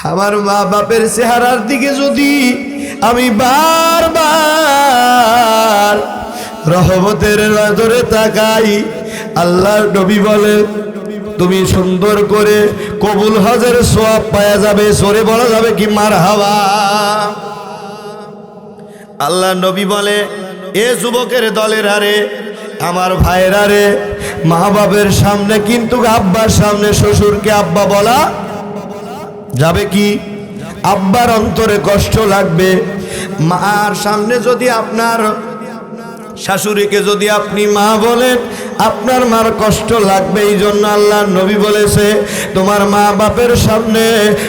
আমার মা বাপের চেহারার দিকে যদি আমি বারবার রহমতের নজরে তাকাই, আল্লাহর নবী বলে তুমি সুন্দর করে কবুল হজের সওয়াব পাওয়া যাবে। সরে বলা যাবে কি মারহাবা। আল্লাহর নবী বলে এ যুবকের দলের আরে, আমার ভাইরা রে, মা বাপের সামনে কিন্তু আব্বার সামনে শ্বশুরকে আব্বা বলা যাবে কি? আব্বার অন্তরে কষ্ট লাগবে। মার সামনে যদি আপনার শাশুড়িকে যদি আপনি মা বলেন, আপনার মার কষ্ট লাগবে। এই জন্য আল্লাহর নবী বলেছে তোমার মা বাপের সামনে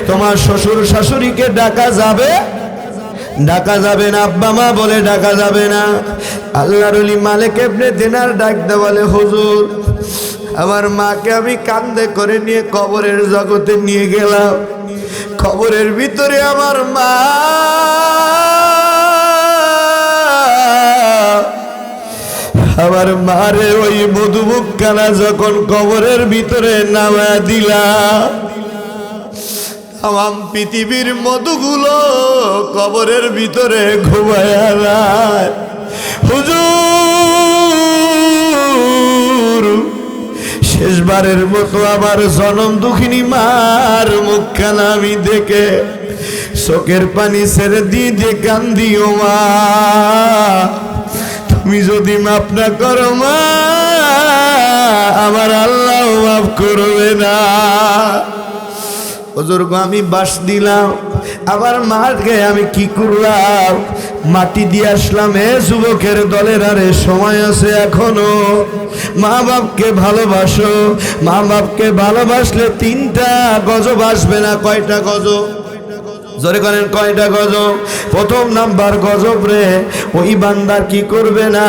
তোমার শ্বশুর শাশুড়িকে ডাকা যাবে না, আব্বা মা বলে ডাকা যাবে না। আল্লাহর ওলি মালিক ইবনে দিনার ডাক দে বলে হুজুর, আমার মাকে আমি কাঁধে করে নিয়ে কবরের জগতে নিয়ে গেলাম। কবরের ভিতরে আমার মা, আমার মারে ওই মধুমুখখানা যখন কবরের ভিতরে নামা দিলা, তাম পৃথিবীর মধুগুলো কবরের ভিতরে ঘুমায়া যায়। হুজুর, শেষবারের মতো আমার জনম দুঃখিনী মার মুখখানা আমি দেখে চোখের পানি ছেড়ে দিয়ে কান্দিও মা, তুমি যদি মাফ না করো মা, আমার আল্লাহ মাফ করবে না। হুজুর গো, আমি বাস দিলাম, আমার মাকে আমি কি করলাম? মাটি দিয়ে আসলাম। এ যুবকের দলের আরে, সময় আছে এখনো। মা বাপকে ভালোবাসো। মা বাপকে ভালোবাসলে 3টা গজব আসবে না। কয়টা গজব? জোরে করেন, কয়টা গজব? প্রথম নাম্বার গজব রে, ওই বান্দার কি করবে না,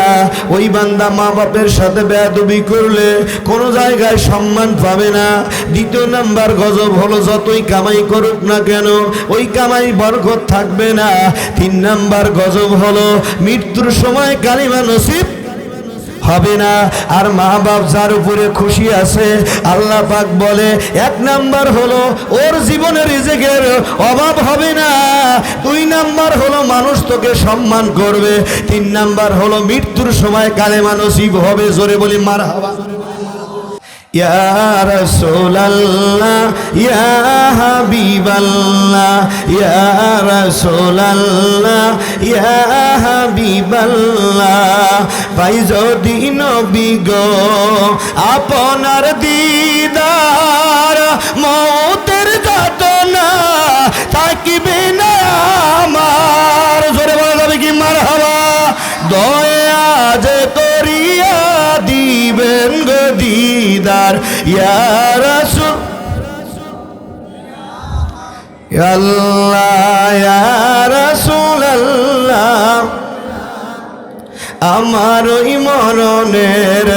ওই বান্দা মা বাপের সাথে বেয়াদবি করলে কোনো জায়গায় সম্মান পাবে না। দ্বিতীয় নাম্বার গজব হলো যতই কামাই করুক না কেন ওই কামাই বরকত থাকবে না। 3 নাম্বার গজব হলো মৃত্যুর সময় কালিমা নসিব হবে না। আর মা বাপ যার উপরে খুশি আছে, আল্লাহ পাক বলে 1 নাম্বার হলো ওর জীবনে রিজিকের অভাব হবে না। 2 নাম্বার হলো মানুষ তোকে সম্মান করবে। 3 নাম্বার হলো মৃত্যুর সময় কালেমা নসিব হবে। জোরে বলি মারহাবা। ইয়া রাসূলুল্লাহ, ইয়া হাবিবাল্লাহ, ইয়া রাসূলুল্লাহ, ইয়া হাবিবাল্লাহ। পাই যদি নবী গো আপনার দিদার, মওতের যাতনা থাকিবে না আমার। জোরে বলা যাবে কি মারহাবা। দয়া যে করিয়া দিবেন গো দিদার, ইয়া রাসূল আল্লাহ, ইয়া রাসূলুল্লাহ। আমার ওই মরণের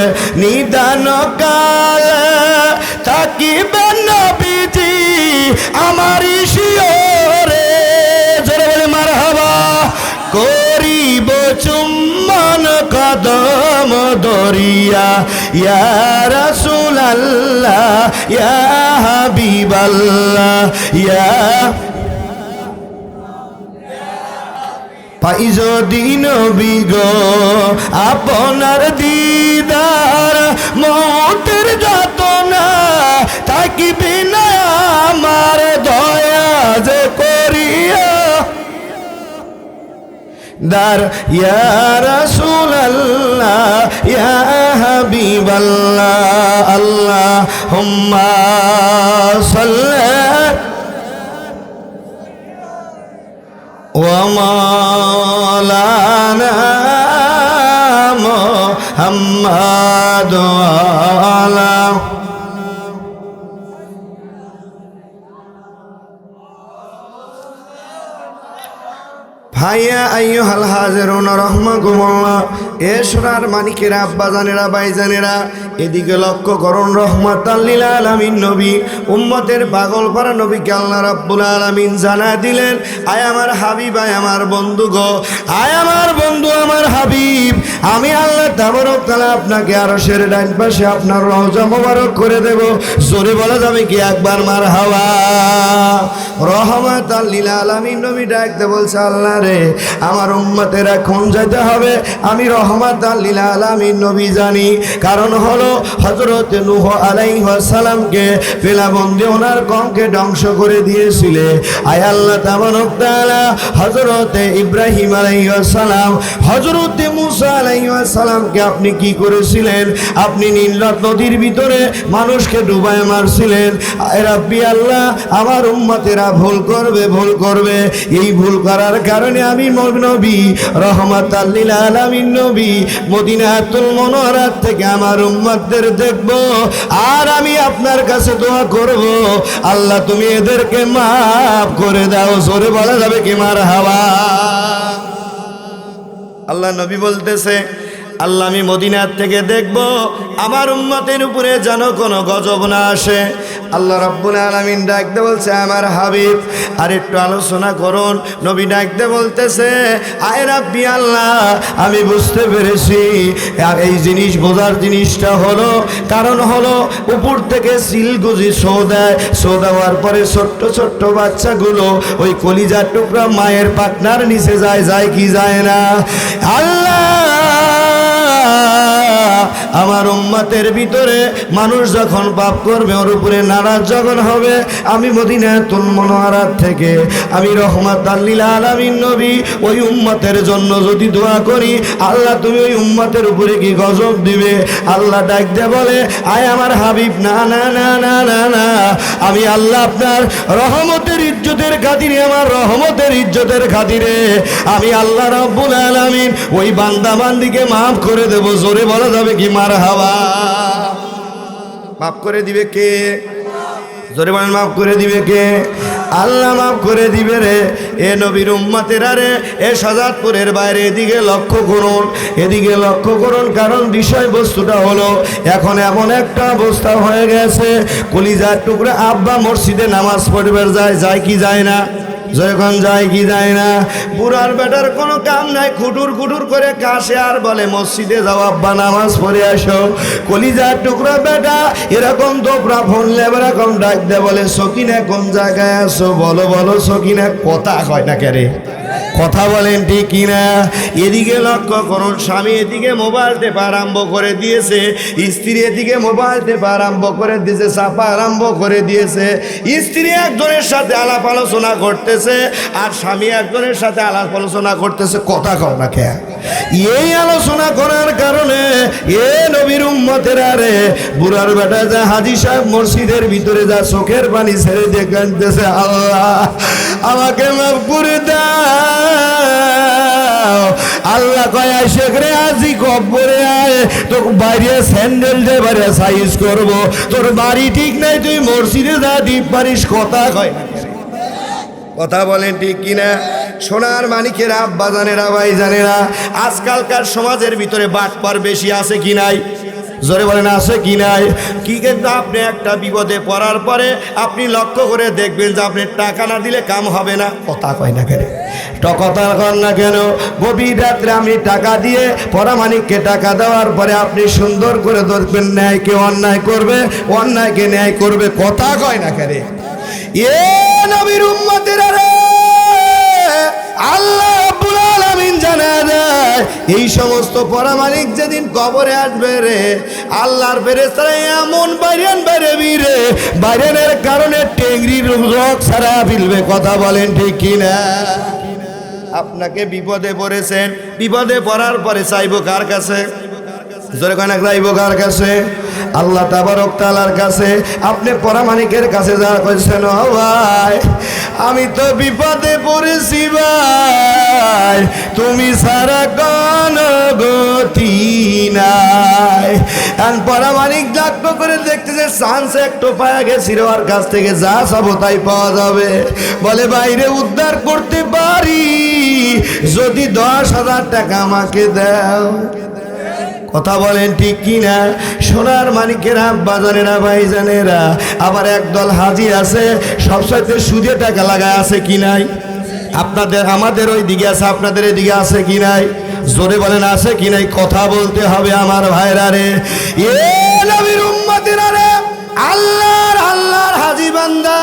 নিদান কালে থাকিবেন নবীজি আমার শিয়রে। জোরে বলে মারহাবা। করিব চুম্বন কদম দরিয়া, ইয়া রাসূলুল্লাহ, ইয়া হাবিবাল্লাহ, ইয়া পাই যদি নবী গো আপনার দিদার, মওতের যাতনা থাকিবে না আমার। দয়া যে করিয়া দার, ইয়া রাসূলুল্লাহ, ইয়া হাবিবাল্লাহ। আল্লাহুম্মা সাল্লি ওয়া মাওলানা মুহাম্মাদ আলা ভাইয়া আইয়ুহাল হাজিরুন রাহমাকুমুল্লাহ। এ সোনার মানিকেরা, আব্বা জানেরা, ভাই জানেরা, এদিকে লক্ষ্য করুন, রহমাতাল লিল আলামিন নবী উম্মতের পাগল করা নবীকে আল্লাহ রাব্বুল আলামিন জানায় দিলেন, আয় আমার হাবিব, আয় আমার বন্ধু গো, আয় আমার বন্ধু, আমার হাবিব, আমি আল্লাহ তাবারক তাআলা আপনাকে আরশের ডান পাশে আপনার রওজা মোবারক করে দেব। জোরে বলা যাবে কি একবার মারহাবা? রহমাতাল লিল আলামিন নবী ডাকতে বলছে, আল্লাহ রে, আমার উম্মতের এখন যেতে হবে। আমি রহমাতাল লিল আলামিন নবী জানি, কারণ হলো হযরত নূহ আলাইহিস সালামকে ফেলাবন্দি ওনার কওমকে ধ্বংস করে দিয়েছিলে। আয় আল্লাহ তাবারক তাআলা হযরত ইব্রাহিম আলাইহিস সালাম, হযরত মুসা আলাইহিস সালামকে আপনি কি করেছিলেন? আপনি নীল নদীর ভিতরে মানুষকে ডুবায় মারছিলেন। আয় রাব্বি আল্লাহ, আমার উম্মতেরা ভুল করবে। এই ভুল করার কারণে আমি নবী রহমাতাল লিল আলামিন নবী মদিনাতুল মুনাওয়ারা থেকে আমার উম্মতদের দেখব, আর আমি আপনার কাছে দোয়া করব, আল্লাহ তুমি এদেরকে মাফ করে দাও। জোরে বলা যাবে কি মারহাবা? আল্লাহ নবী বলতেছে, আল্লাহ আমি মদিনার থেকে দেখব আমার উম্মতের উপরে যেন কোনো গজব না আসে। আল্লাহ রাব্বুল আলামিন ডাকতে বলছে, আমার হাবিব আর একটু আলোচনা করুন। নবী ডাকতে বলতেছে, আয় রাব্বি আল্লাহ, আমি বুঝতে পেরেছি। আর এই জিনিস বোঝার জিনিসটা হলো, কারণ হলো উপর থেকে সিলগুজি সৌদা হওয়ার পরে ছোট্ট ছোট্ট বাচ্চাগুলো ওই কলিজার টুকরা মায়ের পাটনার নিচে যায় কি যায় না? আল্লাহ আমার উম্মতের ভিতরে মানুষ যখন পাপ করবে, ওর উপরে নারাজ যখন হবে, আমি মদিনাতুল মুনাওয়ারা থেকে আমি রহমাতাল লিল আলামিন নবী ওই উম্মতের জন্য যদি দোয়া করি, আল্লাহ তুমি ওই উম্মতের উপরে কি গজব দিবে? আল্লাহ ডাক দিয়ে বলে, আয় আমার হাবিব, না না না না না না, আমি আল্লাহ আপনার রহমতের ইজ্জতের খাতিরে, আমার রহমতের ইজ্জতের খাতিরে আমি আল্লাহ রাব্বুল আলামিন ওই বান্দা বান্দিকে মাফ করে দেব। জোরে বলা যাবে কি মারহাবা? মাফ করে দিবে কে? জোরে বলেন, মাফ করে দিবে কে? আল্লাহ মাফ করে দিবে রে। এ নবীর উম্মতেরা রে, এ সাজাদপুরের বাইরে এদিকে লক্ষ্য করুন, কারণ বিষয়বস্তুটা হলো এখন এমন একটা অবস্থা হয়ে গেছে, কলিজার টুকরা আব্বা মসজিদে নামাজ পড়বার যায় কি যায় না? যখন যায় কি যায় না? বুড়ার বেটার কোনো কাম নাই, খুটুর করে কাশে আর বলে মসজিদে যাও আব্বা, নামাজ পড়ে আসো। কলিজার টুকরা বেটা এরকম দোপরা ফোন লেবে এরকম ডাক দে, বলে সকিনা কোন জায়গায় আছো? বলো সকিনা। কথা কয় না কে রে? কথা বলেন ঠিক কিনা? এদিকে লক্ষ্য করুন, স্বামী এদিকে মোবাইল টেপা আরম্ভ করে দিয়েছে, স্ত্রী এদিকে মোবাইল টেপা আরম্ভ করে দিয়েছে, চাপা আরম্ভ করে দিয়েছে। স্ত্রী একজনের সাথে আলাপ আলোচনা করতেছে, আর স্বামী একজনের সাথে আলাপ আলোচনা করতেছে। কথা কও না কে? এই আলোচনা করার কারণে এ নবীর উম্মতেরা রে, বুড়ার বেটা যা হাজী সাহেব মসজিদের ভিতরে যা চোখের পানি ছেড়ে দিয়ে কাঁদতেছে, আল্লাহ আমাকে মাফ করে দাও। আল্লাহ কয়, শেখ রে আজি কবরে আয়, তোর বাইরে স্যান্ডেল দিয়ে বাইরে সাইজ করবো, তোর বাড়ি ঠিক নাই, তুই মসজিদে যা দ্বীপ পারিস। কথা কয়, কথা বলেন ঠিক কিনা? সোনার মানিকের আব্বা জানেরা, ভাই জানেরা, আজকালকার সমাজের ভিতরে বাটপার বেশি আছে কি নাই? জোরে বলেন, আছে কি নাই? কি কিন্তু আপনি একটা বিপদে পড়ার পরে আপনি লক্ষ্য করে দেখবেন যে আপনি টাকা না দিলে কাম হবে না। কথা কয় না কেন? কথা কন না কেন? গভীর রাত্রে আমি টাকা দিয়ে পরামানিককে টাকা দেওয়ার পরে আপনি সুন্দর করে ধরবেন, ন্যায়কে অন্যায় করবে, অন্যায়কে ন্যায় করবে। কথা কয় না কেন? এ নবীর উম্মতেরা রে, আল্লাহ রাব্বুল আলামিন জানা দেয়, এই সমস্ত পরামানিক যেদিন কবরে আসবে রে, আল্লাহর ফেরেশতারা এমন বাইরান বেরবি রে, বাইরানের কারণে টেংরির রোগ সারা ফেলবে। কথা বলেন ঠিক কিনা? আপনাকে বিপদে পড়েছেন, বিপদে পড়ার পরে চাইবো কার কাছে? জোরে কয় না, চাইবো কার কাছে? আল্লাহ তাবারক তাআলার কাছে। আপনি পরামানিকের কাছে যা কইছেন, ও ভাই আমি তো বিপদে পড়েছি ভাই, তুমি সারা কোনো গতি নাই। আর পরামানিক লক্ষ্য করে দেখতেছে চান্স একটু পাওয়া গেছিল, আর কাছ থেকে যা চাবো তাই পাওয়া যাবে। বলে বাইরে উদ্ধার করতে পারি যদি 10,000 টাকা আমাকে দাও। কথা বলেন ঠিক কিনা? সোনার মানিকেরা, বাজানেরা, ভাইজানেরা, আবার একদল হাজি আছে সবসাথে সুদে টাকা লাগায়, আছে কি নাই? আপনাদের আমাদের ওই দিকে আছে, আপনাদের এদিকে আছে কি নাই? জোরে বলেন আছে কি নাই? কথা বলতে হবে আমার ভাইরা রে, এ নবীর উম্মতেরা রে। আল্লাহর হাজি বান্দা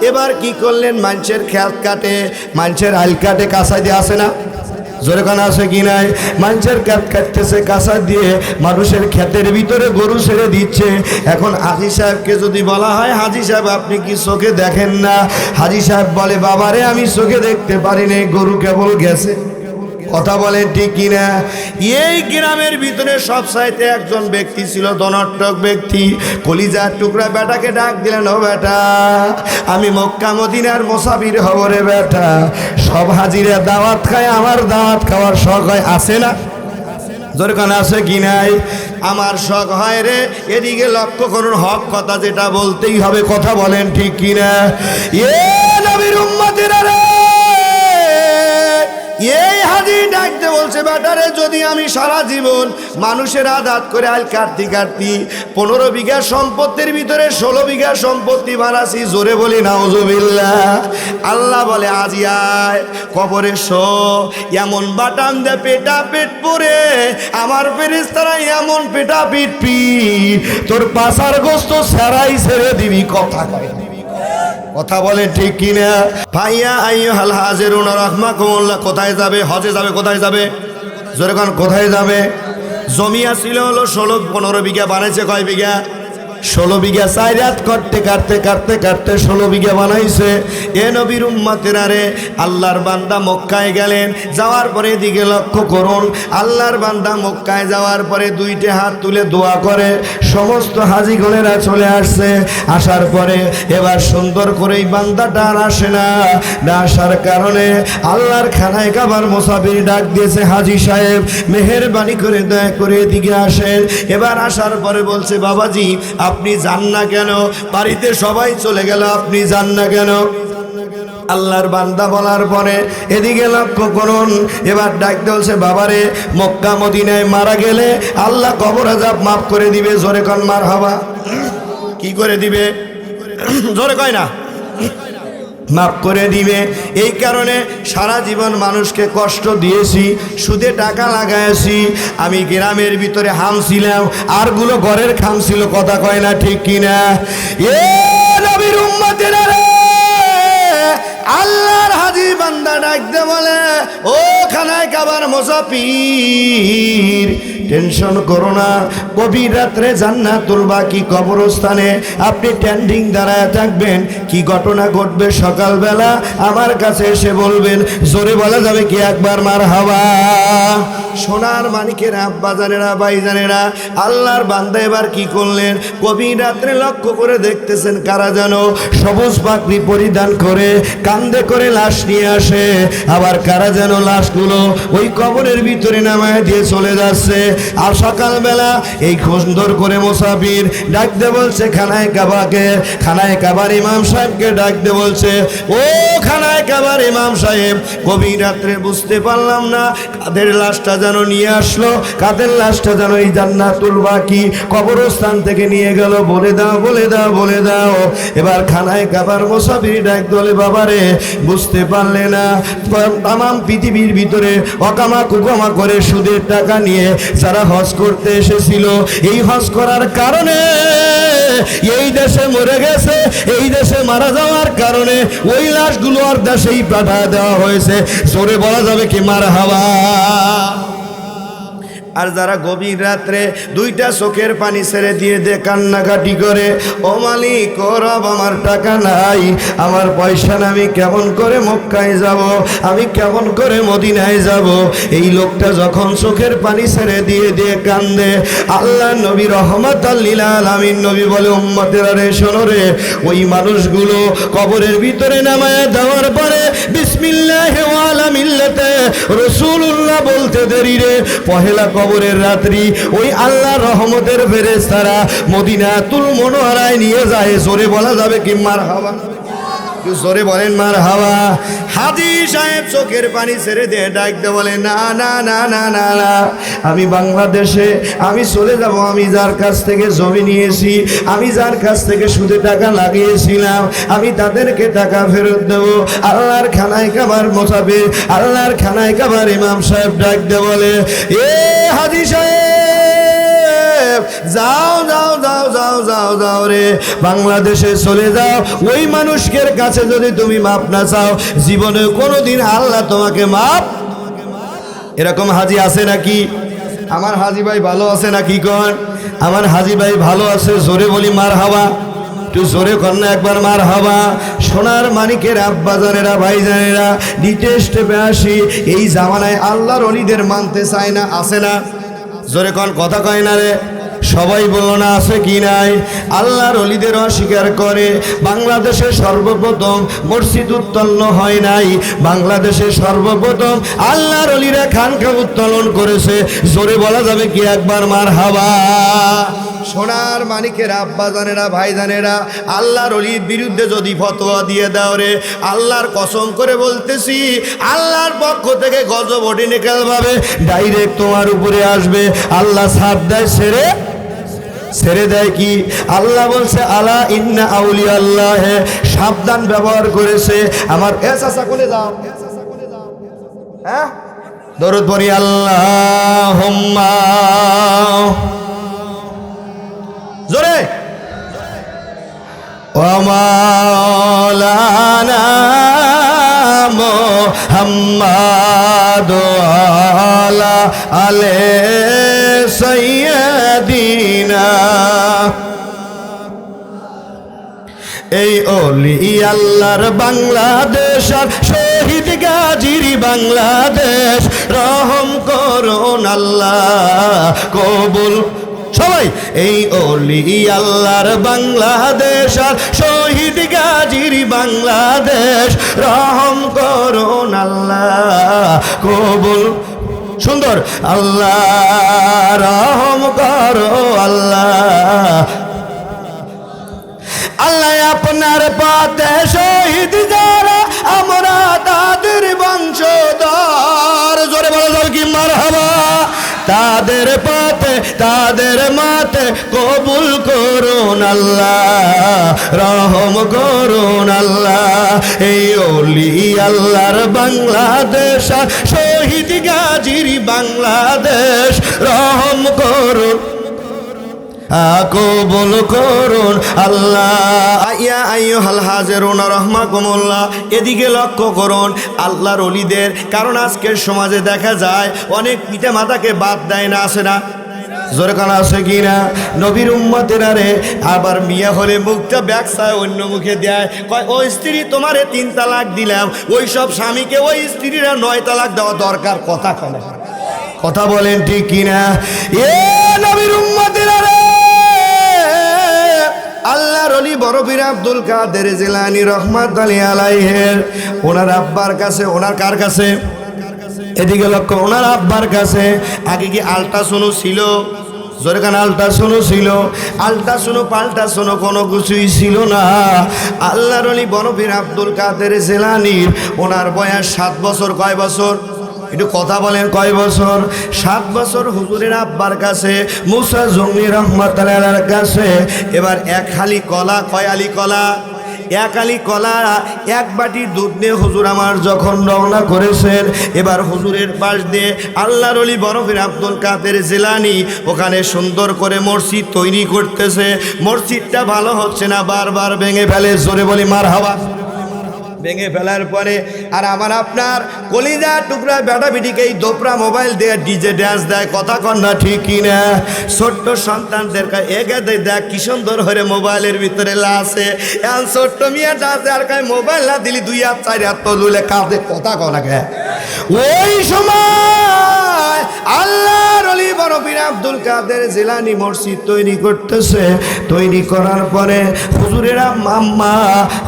এবার কি করলেন? মানুষের খেত কাটে, মানুষের আইল কাটে, কাঁসাই দিয়ে আসে না? জোরে কানা আছে কি নাই? মানুষের খেত কাটতেছে কাঁসা দিয়ে, মানুষের ক্ষেতের ভিতরে গরু ছেড়ে দিচ্ছে। এখন হাজি সাহেবকে যদি বলা হয়, হাজি সাহেব আপনি কি চোখে দেখেন না? হাজি সাহেব বলে, বাবারে আমি চোখে দেখতে পারিনি, গরু কেবল গেছে। কথা বলেন ঠিক কিনা? এই গ্রামের ভিতরে সব সাইতে একজন ব্যক্তি ছিল, ধনাঢ্য ব্যক্তি, কলিজার টুকরা। বেটাকে ডাক দিলেন, ও বেটা, আমি মক্কা মদিনার মুসাফির হব রে বেটা। সব হাজিরা দাওয়াত খায়, আমার দাওয়াত খাওয়ার শখ হয়, আছে না? দরকার আছে কি নাই? আমার শখ হয় রে। এদিকে লক্ষ্য করুন, হক কথা যেটা বলতেই হবে। কথা বলেন ঠিক কিনা? এ নবীর উম্মতেরা রে, এই হাজি ডাকতে বলছে, বেটারে যদি আমি সারা জীবন মানুষের আদাত করে আল কাটতি কাটতি 15 বিঘা সম্পত্তির ভিতরে 16 বিঘা সম্পত্তি বানাছি, জোরে বলি নাউজুবিল্লাহ। আল্লাহ বলে, আজি আয় কবরে শো, এমন বাটাম দে পেটা পেট পরে আমার ফেরেশতারা এমন পেটা পিট পিট তোর পাছার গোস্ত সারাই ছেড়ে দিবি। কথা কয়, কথা বলে ঠিক কিনা? ভাইয়া আইয়ুহাল হাজিরুন রাহমাকুমুল্লাহ, কোথায় যাবে? হজে যাবে। কোথায় যাবে? জোরে কোন, কোথায় যাবে? জমি আসছিল হলো 16-15 বিঘা, বানাইছে কয় বিঘা? 16 বিঘা। 4 রাত কাটতে কাটতে কাটতে কাটতে 16 বিঘা বানাইছে। এ নবীর উম্মতেরা রে, আল্লাহর বান্দা মক্কায় গেলেন, যাওয়ার পরে দিকে লক্ষ্য করুন, আল্লাহর বান্দা মক্কায় যাওয়ার পরে 2টা হাত তুলে দোয়া করে। সমস্ত হাজিগণেরা চলে আসছে। আসার পরে এবার সুন্দর করে এই বান্দাটা আর আসে না। না আসার কারণে আল্লাহর খানায় কাবার মুসাফির ডাক দিয়েছে, হাজি সাহেব মেহেরবানি করে দয়া করে এদিকে আসেন। এবার আসার পরে বলছে, বাবাজি আপনি যান না কেন? বাড়িতে সবাই চলে গেল, আপনি যান না কেন? আল্লাহর বান্দা বলার পরে এদিকে লক্ষ্য করুন, এবার ডাকতে বলছে, বাবারে মক্কা মদিনায় মারা গেলে আল্লাহ কবর আযাব মাফ করে দিবে। জোরে কন মারহাবা। কি করে দিবে? জোরে কয় না, মাফ করে দিবে। এই কারণে সারা জীবন মানুষকে কষ্ট দিয়েছি, সুদে টাকা লাগাইছি, আমি গ্রামের ভিতরে হাম ছিলাম, আরগুলো ঘরের খাম ছিল। কথা কয় না ঠিক কিনা? এ নবীর উম্মতেরা রে, আল্লাহর হাজি বান্দা ডাকতে বলে, ও খানায় কাবার মুসাফির, টেনশন করো না, গভীর রাত্রে জান্নাতুল বাকি কবরস্থানে আপনি ট্যান্ডিং দাঁড়ায় থাকবেন। কি ঘটনা ঘটবে সকালবেলা আমার কাছে এসে বলবেন। জোরে বলা যাবে কি একবার মারহাবা? সোনার মানিকেরা, আব্বাজানেরা, ভাইজানেরা, আল্লাহর বান্দা এবার কি করলেন? গভীর রাত্রে লক্ষ্য করে দেখতেছেন কারা যেন সবুজ পাগড়ি পরিধান করে কান্দে করে লাশ নিয়ে আসে। আবার কারা যেন লাশগুলো ওই কবরের ভিতরে নামায় দিয়ে চলে যাচ্ছে। আর সকালবেলা এই সুন্দর করে মুসাফির ডাকতে বলছে খানায় কাবাকে, খানায় কাবার ইমাম সাহেবকে ডাকতে বলছে, ও খানায় কাবার ইমাম সাহেব, গভীর রাত্রে বুঝতে পারলাম না কাদের লাশটা যেন নিয়ে আসলো, কাদের লাশটা যেন এই জান্নাতুল বাকি কবরস্থান থেকে নিয়ে গেল, বলে দাও বলে দাও বলে দাও। এবার খানায় কাবার মুসাফির ডাক দলে, বাবারে বুঝতে পারলে না তামাম পৃথিবীর ভিতরে অকামা কুকামা করে সুদের টাকা নিয়ে যারা হজ করতে এসেছিল, এই হজ করার কারণে এই দেশে মরে গেছে, এই দেশে মারা যাওয়ার কারণে ওই লাশগুলো আর দেশেই পাঠা দেওয়া হয়েছে। জোরে বলা যাবে কি মারহাবা? আর যারা গভীর রাত্রে 2টা চোখের পানি ছেড়ে দিয়ে কান্নাকাটি করে, ও মালিক ও রব আমার টাকা নাই, আমার পয়সা না, আমি কেমন করে মক্কায় যাব, আমি কেমন করে মদিনায় যাব। এই লোকটা যখন চোখের পানি ছেড়ে দিয়ে কান্দে, আল্লাহ নবী রহমাতাল লিল আলামিন নবী বলে, উম্মতেরা রে শোনো রে, ওই মানুষগুলো কবরের ভিতরে নামায় দেওয়ার পরে বিসমিল্লাহি ওয়া আলা মিল্লাতে রাসূলুল্লাহ বলতে দেরি রে, পহেলা কবরের রাত্রি ওই আল্লাহর রহমতের ফেরেশতারা মদিনাতুল মুনাওয়ারায় নিয়ে যায়। জোরে বলা যাবে কি মারহাবা? জোরে বলেন মারহাবা। হাজী সাহেব চোখের পানি ছেড়ে দিয়ে ডাকতে বলে, না না না না না না, আমি বাংলাদেশে আমি চলে যাব। আমি যার কাছ থেকে জমি নিয়েছি, আমি যার কাছ থেকে সুদে টাকা লাগিয়েছিলাম, আমি তাদেরকে টাকা ফেরত দেব। আল্লাহর খানায় কাবার মোতাবেক আল্লাহর খানায় কাবার ইমাম সাহেব ডাকতে বলে, এ হাজী সাহেব, যাও যাও যাও যাও যাও যাও রে, বাংলাদেশে চলে যাও। ওই মানুষের কাছে যদি তুমি মাপ না চাও, জীবনে কোনোদিন আল্লাহ তোমাকে মাপ। এরকম হাজি আছে নাকি? আমার হাজি ভাই ভালো আছে নাকি? কোন আমার হাজি ভাই ভালো আছে? জোরে বলি মারহাবা। একটু জোরে কর না একবার মারহাবা। সোনার মানিকের আব্বাজানেরা ভাইজানেরা, দ্বিতীয় স্টেপে আসি। এই জামানায় আল্লাহর ওলিদের মানতে চায় না, আছে না? জোরে কন, কথা কয় না রে। সবাই বললো না আছে কি নাই? আল্লাহর ওলিদের অস্বীকার করে। বাংলাদেশে সর্বপ্রথম মসজিদ উত্তোলন হয় নাই, বাংলাদেশে সর্বপ্রথম আল্লাহর ওলিরা খানকা উত্তোলন করেছে। জোরে বলা যাবে কি একবার মারহাবা? সোনার মানিকের আব্বাজানেরা ভাইজানেরা, আল্লাহর ওলির বিরুদ্ধে যদি ফতোয়া দিয়ে দাও রে, আল্লাহর কসম করে বলতেছি, আল্লাহর পক্ষ থেকে গজব অর্ডিনেকাল ভাবে ডাইরেক্ট তোমার উপরে আসবে। আল্লাহ ছাড় দেয়, ছেড়ে দেয় কি? আল্লাহ বলছে, আলা ইন্না আউলিয়া আল্লাহ, সাবধান ব্যবহার করেছে আমার। এসা কোলে যাও, হ্যাঁ দরুদ পড়ি আল্লাহুম্মা, জোরে, ওয়া মাওলানা মুহাম্মাদ আলা আলে সাইয়্যিদিনা। এই ওলি আল্লাহর বাংলাদেশ আর শহীদ গাজীর বাংলাদেশ, রহম করুন আল্লাহ কবুল। সবাই এই ওলি আল্লাহর বাংলাদেশ আর শহীদ গাজীর বাংলাদেশ, রহম করুন আল্লাহ কবুল। সুন্দর, আল্লাহ রহম করো আল্লাহ। আল্লাহ আপনার পথে শহীদ যারা, আমরা তাদের বংশধর। জোরে বলা যাবে কি মারহাবা? তাদের পথে তাদের মাতে কবুল করুন আল্লাহ, রহম করুন আল্লাহ। এই ওলি আল্লাহর বাংলাদেশ আর শহীদ গাজীর বাংলাদেশ, রহম করুন কবুল করুন আল্লাহ। ইয়া আইয়ুহাল হাজিরুন রাহমাকুমুল্লাহ, এদিকে লক্ষ্য করুন আল্লাহর ওলিদের। কারণ আজকের সমাজে দেখা যায় অনেক পিতা মাতাকে বাদ দেয় না, আছে না? জোরে কানা আছে কি না? নবীর উম্মতেরা রে, আবার মিয়া হলে মুখটা ব্যাকসায় অন্য মুখে দেয়, কয় ওই স্ত্রী তোমারে 3 তালাক দিলাম। ওই সব স্বামীকে ওই স্ত্রীরা 9 তালাক দেওয়া দরকার। কথা কয়, কথা বলেন ঠিক কিনা? এ নবীর উম্মতেরা রে, আল্লাহর ওলি বড় পীর আব্দুল কাদের জিলানী রাহমাতুল্লাহি আলাইহির ওনার আব্বার কাছে, ওনার কার কাছে? এদিকে লক্ষ্য, ওনার আব্বার কাছে আগে কি আল্ট্রাসাউন্ড ছিল? জোরে কান, আল্ট্রাসাউন্ড ছিল? আল্ট্রাসাউন্ড পাল্ট্রাসাউন্ড কোনো কিছুই ছিল না। আল্লাহর ওলি বড় পীর আব্দুল কাদের জিলানীর ওনার বয়স 7 বছর। কয় বছর? একটু কথা বলেন, কয় বছর? 7 বছর হুজুরের আব্বার কাছে, মুসা জঙ্গি রহমাতুল্লাহর কাছে। এবার এক হালি কলা, কয় আলি কলা? 1 আলি কলা, 1 বাটি দুধ নিয়ে হুজুর আমার যখন রওনা করেছেন, এবার হুজুরের পাশ দিয়ে আল্লাহর ওলি বড় পীর আব্দুল কাদের জিলানী ওখানে সুন্দর করে মসজিদ তৈরি করতেছে। মসজিদটা ভালো হচ্ছে না, বারবার ভেঙে ফেলে। জোরে বলি মারহাবা। ভেঙে ফেলার পরে আর আমার আপনার কলিজা টুকরা বেটা বেটিকে এই দোপরা মোবাইল দিয়ে ডিজে ড্যান্স দেয়। কথা কন না ঠিক কিনা? ছোট্ট সন্তানদের এগে দেখ কি সুন্দর হয়ে মোবাইলের ভিতরে লাসে, এখন ছোট্ট মিয়া ডান্স আর কায় মোবাইল না দিলি 2 হাত 4 হাত তুলে কাঁদে। কথা কন না, ওই সময় আল্লাহর ওলি বড় পীর আব্দুল কাদের জিলানী মসজিদ তৈরি করতেছে। তৈরি করার পরে হুজুরের আম্মা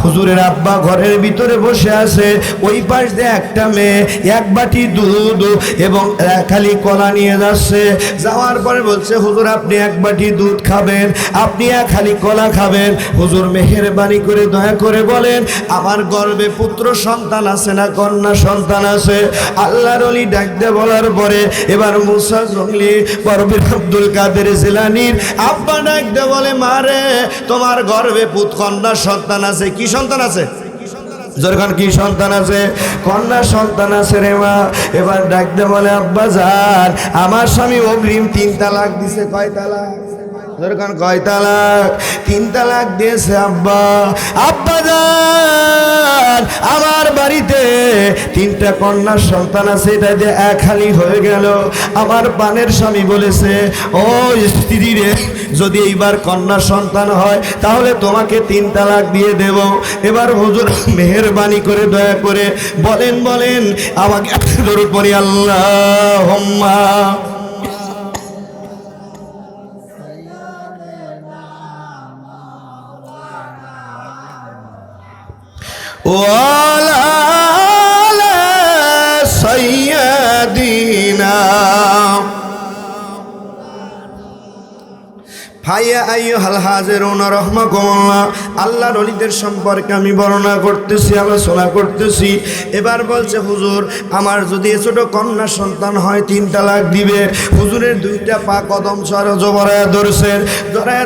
হুজুরের আব্বা ঘরের ভিতরে বসে আছে। ওই পাশ দিয়ে একটা মেয়ে এক বাটি দুধ এবং খালি কলা নিয়ে যাচ্ছে। যাওয়ার পরে বলছে, হুজুর আপনি এক বাটি দুধ খাবেন, আপনি এক খালি কলা খাবেন। হুজুর মেহেরবানি করে দয়া করে বলেন, আমার গর্ভে পুত্র সন্তান আছে না কন্যা সন্তান আছে? আল্লাহর ওলি ডাক দিয়ে বলার পরে এবার মুসা জঙ্গলি বড় পীর আব্দুল কাদের জিলানীর আব্বা ডাক দিয়ে বলে, মারে তোমার গর্ভে কন্যা সন্তান আছে। কি সন্তান আছে? যখন কি সন্তান আছে? কন্যা সন্তান আছে রে মা। এবার ডাক দিয়ে বলে, আব্বা যান আমার স্বামী অগ্রিম 3 তালাক দিছে। কয় তালাক? যখন কয় তালাক? 3 তালাক দিয়েছে আব্বা। আব্বা যান আমার বাড়িতে 3টা কন্যা সন্তান আছে, এটা দিয়ে এক খালি হয়ে গেল। আমার পানের স্বামী বলেছে, ও স্ত্রী রে, যদি এইবার কন্যা সন্তান হয় তাহলে তোমাকে 3 তালাক দিয়ে দেব। এবার হুজুর মেহেরবানি করে দয়া করে বলেন আমাকে দরুদ পড়ি, আল্লাহুম্মা ওয়ালা সাইয়্যিদিনা ভাইয়া আইয়ুহাল হাজিরুন রাহমাকুমুল্লাহ। আল্লাহর ওলিদের সম্পর্কে আমি বর্ণনা করতেছি, আলোচনা করতেছি। এবার বলছে, হুজুর আমার যদি ছোট কন্যা সন্তান হয় 3 তালাক দিবে। হুজুরের 2টা পা কদম জবরায়া ধরছেন।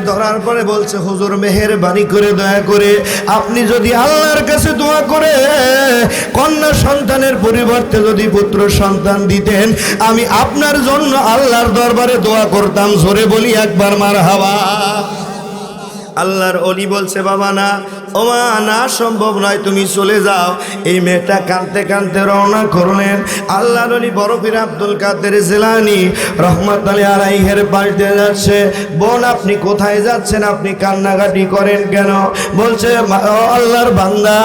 ধরার পরে বলছে, হুজুর মেহেরবানি করে দয়া করে আপনি যদি আল্লাহর কাছে দোয়া করে কন্যা সন্তানের পরিবর্তে যদি পুত্র সন্তান দিতেন, আমি আপনার জন্য আল্লাহর দরবারে দোয়া করতাম। জোরে বলি একবার মারহাবা। আল্লাহর ওলি বলছে, বাবা না, ও মা না, সম্ভব নয়, তুমি চলে যাও। এই মেয়েটা কাঁদতে কাঁদতে রওনা করলেন। আল্লাহর ওলি বড় পীর আব্দুল কাদের জিলানী রহমাতুল্লাহি আলাইহির পাশ দিয়ে যাচ্ছে। বোন আপনি কোথায় যাচ্ছেন? আপনি কান্নাকাটি করেন কেন? বলছে, আল্লাহর বান্দা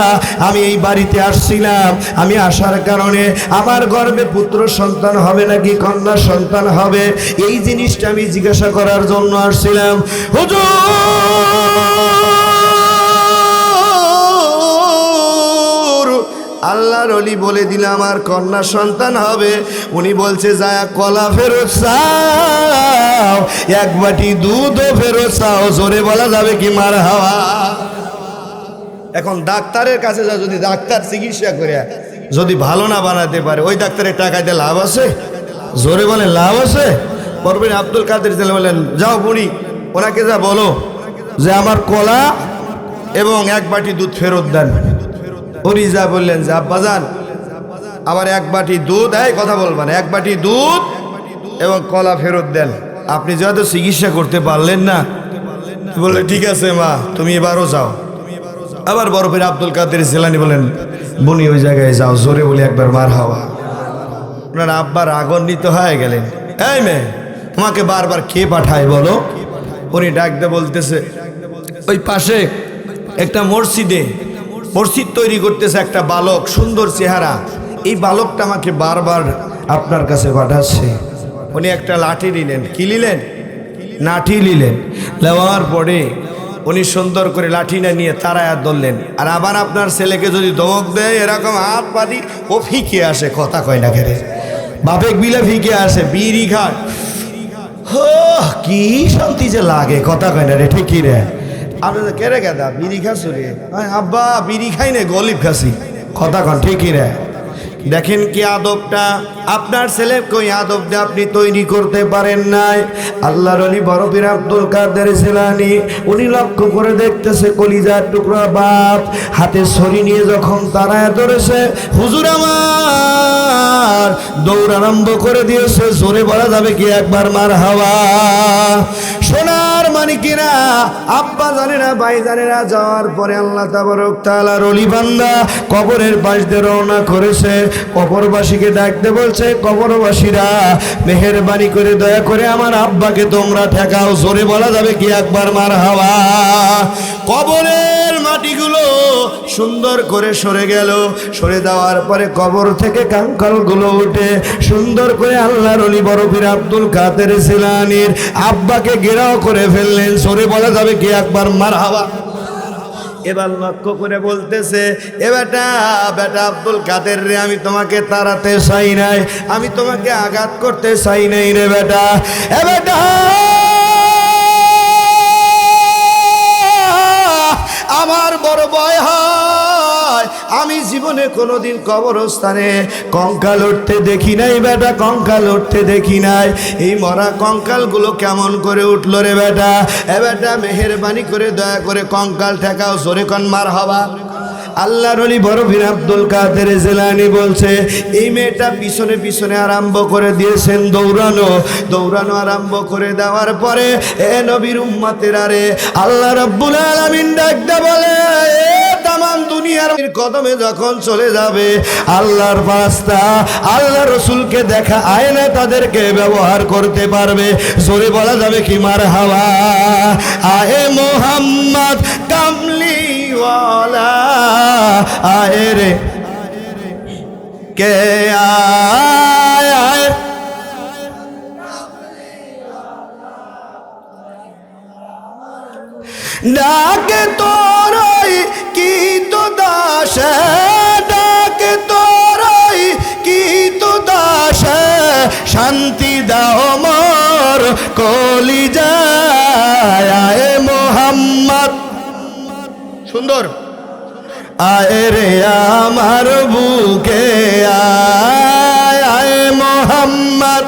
আমি এই বাড়িতে আসছিলাম, আমি আসার কারণে আমার গর্ভে পুত্র সন্তান হবে নাকি কন্যা সন্তান হবে, এই জিনিসটা আমি জিজ্ঞাসা করার জন্য আসছিলাম। হুজুর আল্লাহর ওলি বলে দিলে আমার কন্যা সন্তান হবে। উনি বলছে, যায় কলা ফেরত চাও, এক বাটি দুধও ফেরত চাও। জোরে বলা যাবে কি মারহাবা? এখন ডাক্তারের কাছে যা, যদি ডাক্তার চিকিৎসা করে যদি ভালো না বানাতে পারে, ওই ডাক্তারের টাকা দিয়ে লাভ আছে? জোরে বলে লাভ আছে? বড় পীর আব্দুল কাদের জিলানী বলেন, যাও বুড়ি ওনাকে যা বলো যে আমার কলা এবং এক বাটি দুধ ফেরত দেন। উনি যা বললেন যে, আব্বাজান আবার এক বাটি দুধ, এই কথা বলবেন, এক বাটি দুধ এবং কলা ফেরত দেন। আপনি যেহেতু চিকিৎসা করতে পারলেন না, বললেন ঠিক আছে মা তুমি এবারও যাও। আবার বড় পীর আব্দুল কাদের জিলানী বলেন, বুনি ওই জায়গায় যাও। জোরে বলি একবার মারহাবা। ওনার আব্বা রাগান্বিত হয়ে গেলেন, এই মেয়ে তোমাকে বারবার কে পাঠায় বলো? উনি ডাক দিয়ে বলতেছে, ওই পাশে একটা মসজিদ তৈরি করতেছে একটা বালক, সুন্দর চেহারা, এই বালকটা আমাকে বারবার আপনার কাছে পাঠাচ্ছে। উনি একটা লাঠি নিলেন। কি নিলেন? লাঠি নিলেন। নেওয়ার পরে উনি সুন্দর করে লাঠি না নিয়ে তারায়া ধরলেন। আর আবার আপনার ছেলেকে যদি ধমক দেয় এরকম হাত পাতি, ও ফিকে আসে, কথা কয় না ঘেরে, বাপেক বিলে ফিকে আসে, বিড়ি খায়, কি শান্তি যে লাগে, কথা কয় না রে, ঠিকই রে। আপনি তো কেড়ে গেদা বিড়ি খাস রে? আব্বা বিড়ি খাই না, গলিব খাসি, কথা কন ঠিকই রে। দেখেন কি আদবটা, আপনার ছেলে কই আদবটা আপনি তৈরি করতে পারেন নাই। আল্লাহর ওলি বড় পীর আব্দুল কাদের জিলানী উনি লক্ষ্য করে দেখতেছে, কলিজার টুকরা বাপ হাতে ছড়ি নিয়ে যখন তারায় ধরেছে, হুজুর আমার দৌড় আরম্ভ করে দিয়েছে। জোরে বলা যাবে কি একবার মারহাবা? সোনার মানিকেরা, আব্বা জানে না, ভাই জানে না, যাওয়ার পরে আল্লাহ তাবারক তাআলার ওলি বান্দা কবরের পাশ দিয়ে রওনা করেছে। কবরবাসীকে ডাকতে বলছে, কবরবাসীরা মেহেরবানি করে দয়া করে আমার আব্বাকে তোমরা ঠেকাও। জোরে বলা যাবে কি একবার মারহাবা? কবরের মাটিগুলো সুন্দর করে সরে গেল। সরে যাওয়ার পরে কবর থেকে কঙ্কালগুলো উঠে সুন্দর করে আল্লাহর ওলি বড় পীর আব্দুল কাদের জিলানীর আব্বাকে ঘেরাও করে ফেললেন। সরে বলা যাবে কি একবার মারহাবা। এবার লক্ষ্য করে বলতেছে, এ বেটা বেটা আব্দুল কাদের রে, আমি তোমাকে তাড়াতে চাই নাই, আমি তোমাকে আঘাত করতে চাই নাই রে বেটা। এ বেটা আমার বড় ভয় হয়, আমি জীবনে কোনোদিন কবরস্থানে কঙ্কাল উঠতে দেখি নাই বেটা, কঙ্কাল উঠতে দেখি নাই। এই মরা কঙ্কালগুলো কেমন করে উঠলো রে বেটা? এ বেটা মেহেরবানি করে দয়া করে কঙ্কাল ঠেকাও, জোরে কন মারহাবা। আল্লাহর ওলি বড় পীর আব্দুল কাদের জিলানী বলছে, এই মেয়েটা পিছনে পিছনে আরম্ভ করে দিয়েছেন দৌড়ানো। দৌড়ানো আরম্ভ করে দেওয়ার পরে এ নবীর উম্মতেরা রে, আল্লাহ রাব্বুল আলামিন ডাকতে বলে, এ তামাম দুনিয়ার কদমে যখন চলে যাবে, আল্লাহর বাস্তা আল্লাহ রসুলকে দেখা আয়না তাদেরকে ব্যবহার করতে পারবে। জোরে বলা যাবে কি মারহাবা। আয়ে মোহাম্মদ কামলিওয়ালা আয়ে রে কে আয় আয় ডাকে তোরই কি তো দাস, ডাকে তোরই কি তো দাস, শান্তি দাও মোর কলিজায়। আয়ে মোহাম্মদ, সুন্দর, আয়ে রে আমার বুকে আয়, আয়ে মোহাম্মদ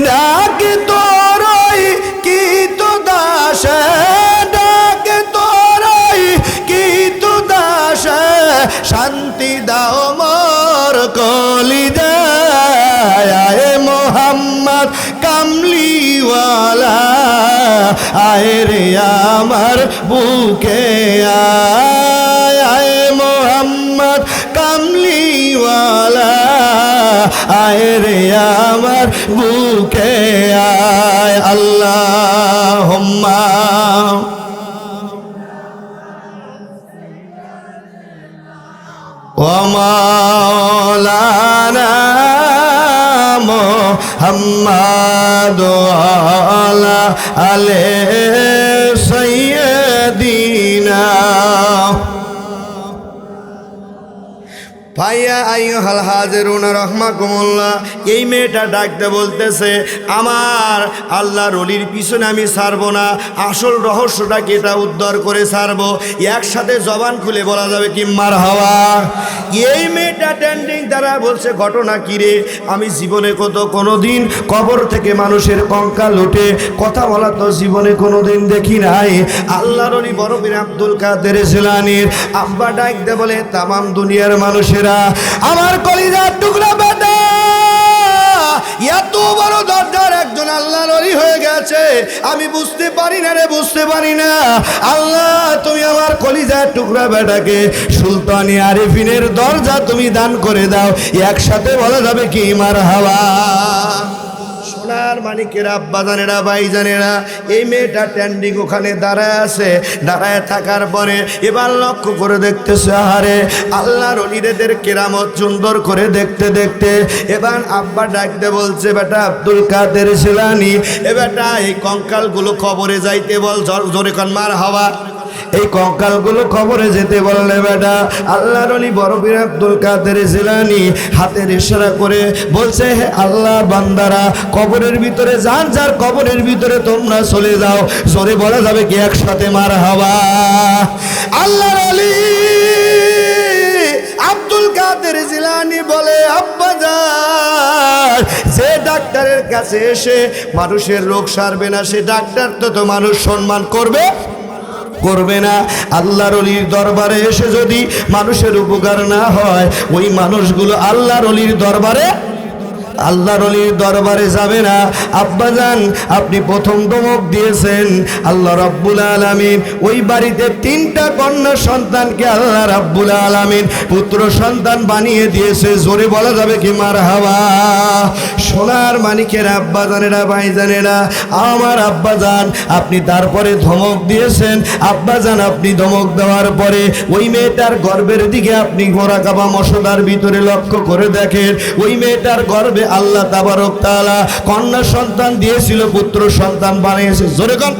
ডাকে তোরই কি তো দাস, ডাকে তোরই কি তো দাস, শান্তি দাও মোর কলিজায়। আয়ে মোহাম্মদ কামলিওয়ালা আয়ে রে আমার বুকে আয়, আয়ে মোহাম্মদ কামলিওয়ালা আয়ে রে আমার বুকে আয়। আল্লাহুম্মা ওয়া মাওলানা মুহাম্মাদ আলা আলে সাইয়্যিদিনা। ভাইয়া আইয়ুহাল হাজিরুন রাহমাকুমুল্লাহ, এই মেয়েটা ডাকতে বলতেছে, আমার আল্লাহর ওলির পিছনে আমি ছাড়বো না, আসল রহস্যটাকে এটা উদ্ধার করে ছাড়বো। একসাথে জবান খুলে বলা যাবে কি মারহাবা। এই মেয়েটা ট্রেন্ডিং দ্বারা বলছে, ঘটনা কি রে, আমি জীবনে কোনোদিন কবর থেকে মানুষের কঙ্কাল উঠে কথা বলা তো জীবনে কোনোদিন দেখি নাই। আল্লাহর ওলি বড় পীর আব্দুল কাদের জিলানীর আব্বা ডাকতে বলে, তামাম দুনিয়ার মানুষেরা আমার কলিজার টুকরা বেটা, এত বড় দরজার একজন আল্লাহর ওলি হয়ে গেছে, আমি বুঝতে পারি না রে, বুঝতে পারি না। আল্লাহ তুমি আমার কলিজার টুকরা বেটাকে সুলতানি আরিফিনের দরজা তুমি দান করে দাও। একসাথে বলা যাবে কি মারহাবা। সোনার মানিকেরা, আব্বা জানেরা, ভাই জানেরা, এই মেয়েটা ট্যান্ডিং ওখানে দাঁড়ায় আছে। দাঁড়ায় থাকার পরে এবার লক্ষ্য করে দেখতেছে, আরে আল্লাহর ওলিদের কেরামত সুন্দর করে দেখতে দেখতে এবার আব্বা ডাকতে বলছে, বেটা আব্দুল কাদের জিলানী, এ বেটা এই কঙ্কালগুলো কবরে যাইতে বল, জোরে কন মারহাবা। এই কঙ্কালগুলো কবরে যেতে বললে বেটা আল্লাহর ওলি বড় পীর আব্দুল কাদের জিলানী হাতের ইশারা করে বলছে, হে আল্লাহ বান্দারা, কবরের ভিতরে যার যার কবরের ভিতরে তোমরা চলে যাও। জোরে বলা যাবে কি একসাথে মারহাবা। আল্লাহর ওলি আব্দুল কাদের জিলানী বলে, আব্বা যান, যে ডাক্তারের কাছে এসে মানুষের রোগ সারবে না, সে ডাক্তার তো মানুষ সম্মান করবে করবে না। আল্লাহর ওলির দরবারে এসে যদি মানুষের উপকার না হয়, ওই মানুষগুলো আল্লাহর ওলির দরবারে আল্লাহর ওলির দরবারে যাবে না। আব্বাজান আপনি প্রথম ধমক দিয়েছেন, আল্লাহ রাব্বুল আলামিন ওই বাড়িতে 3টা কন্যা সন্তানকে আল্লাহ রাব্বুল আলামিন পুত্র সন্তান বানিয়ে দিয়েছে। জোরে বলা যাবে কি মারহাবা। সোনার মানিকের আব্বাজানেরা, ভাইজানেরা, আমার আব্বাজান আপনি তারপরে ধমক দিয়েছেন। আব্বাজান আপনি ধমক দেওয়ার পরে ওই মেয়েটার গর্ভের দিকে আপনি মোরাকাবা মশলার ভিতরে লক্ষ্য করে দেখেন, ওই মেয়েটার গর্ভে আল্লাহ তাবারক তাআলা কন্যা সন্তান দিয়েছিল, পুত্র সন্তান বানিয়েছে। জোরে কোন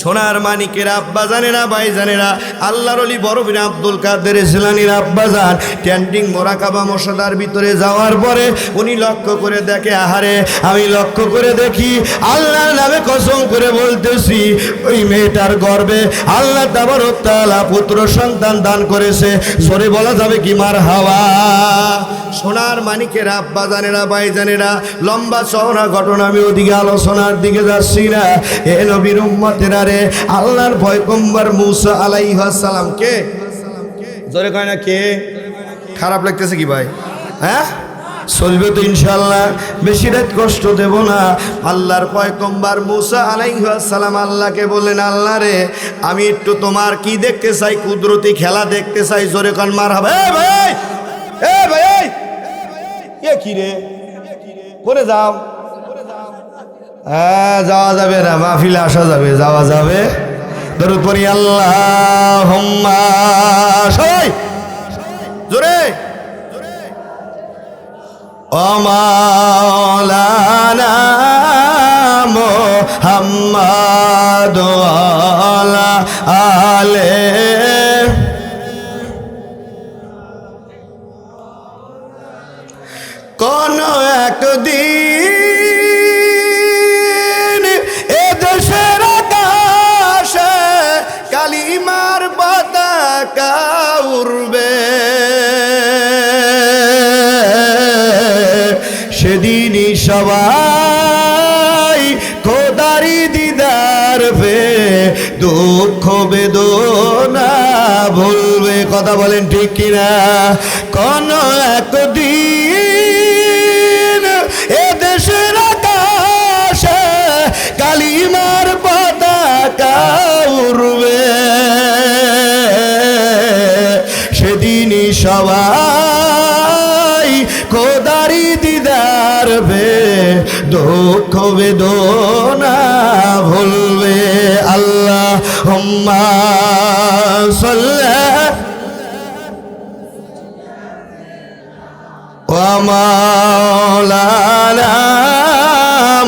সোনার মানিকের আব্বাজানেরা, ভাইজানেরা, আল্লাহর ওলি বড় পীর আব্দুল কাদের জিলানীর আব্বাজান ক্যান্টিং মোরাকাবা মশলার ভিতরে যাওয়ার পরে উনি লক্ষ্য করে দেখে, আহারে আমি লক্ষ্য করে দেখি, আল্লাহর নামে কসম করে বলতেছি, ওই মেয়েটার গর্ভে আল্লাহ তাবারক তাআলা পুত্র সন্তান দান করেছে। জোরে বলা যাবে কি মারহাবা। সোনার মানিকের আব্বাজানেরা, ভাইজানেরা, লম্বা চওড়া ঘটনা, আমি ওদিকে আলোচনার দিকে যাচ্ছি না। এ নবীর উম্মতেরা রে, আল্লাহর পয়গম্বর মুসা আলাইহিস সালাম কে? জোরে কয় না কে? খারাপ লাগতেছে কি ভাই? হ্যাঁ চলবে তো ইনশাআল্লাহ, বেশি রাত কষ্ট দেব না। আল্লাহর পয়গম্বর মুসা আলাইহিস সালাম আল্লাহকে বললেন, আল্লাহ রে আমি একটু তোমার কি দেখতে চাই, কুদরতি খেলা দেখতে চাই। জোরে কোন মারহাবা। এ ভাই, এ ভাই, এ কি রে, করে যাও। হ্যাঁ যাওয়া যাবে না, মাহফিলে আসা যাবে, যাওয়া যাবে। দরুদ পড়ি আল্লাহুম্মা, সবাই জোরে। ও মাওলানা মুহাম্মাদ আলা আলে, কোন একদিন এদেশের আকাশে কালিমার পতাকা উড়বে, সেদিনই সবাই খোদারি দিদার পেয়ে দুঃখ বেদনা ভুলবে। কথা বলেন ঠিক কিনা? কোন একদিন এদেশের আকাশে কালিমার পতাকা উড়বে, সেদিনই সবাই খোদারি দিদার পেয়ে দুঃখ বেদনা ভুলবে। আল্লাহুম্মা সাল্লি ওয়া মাওলানা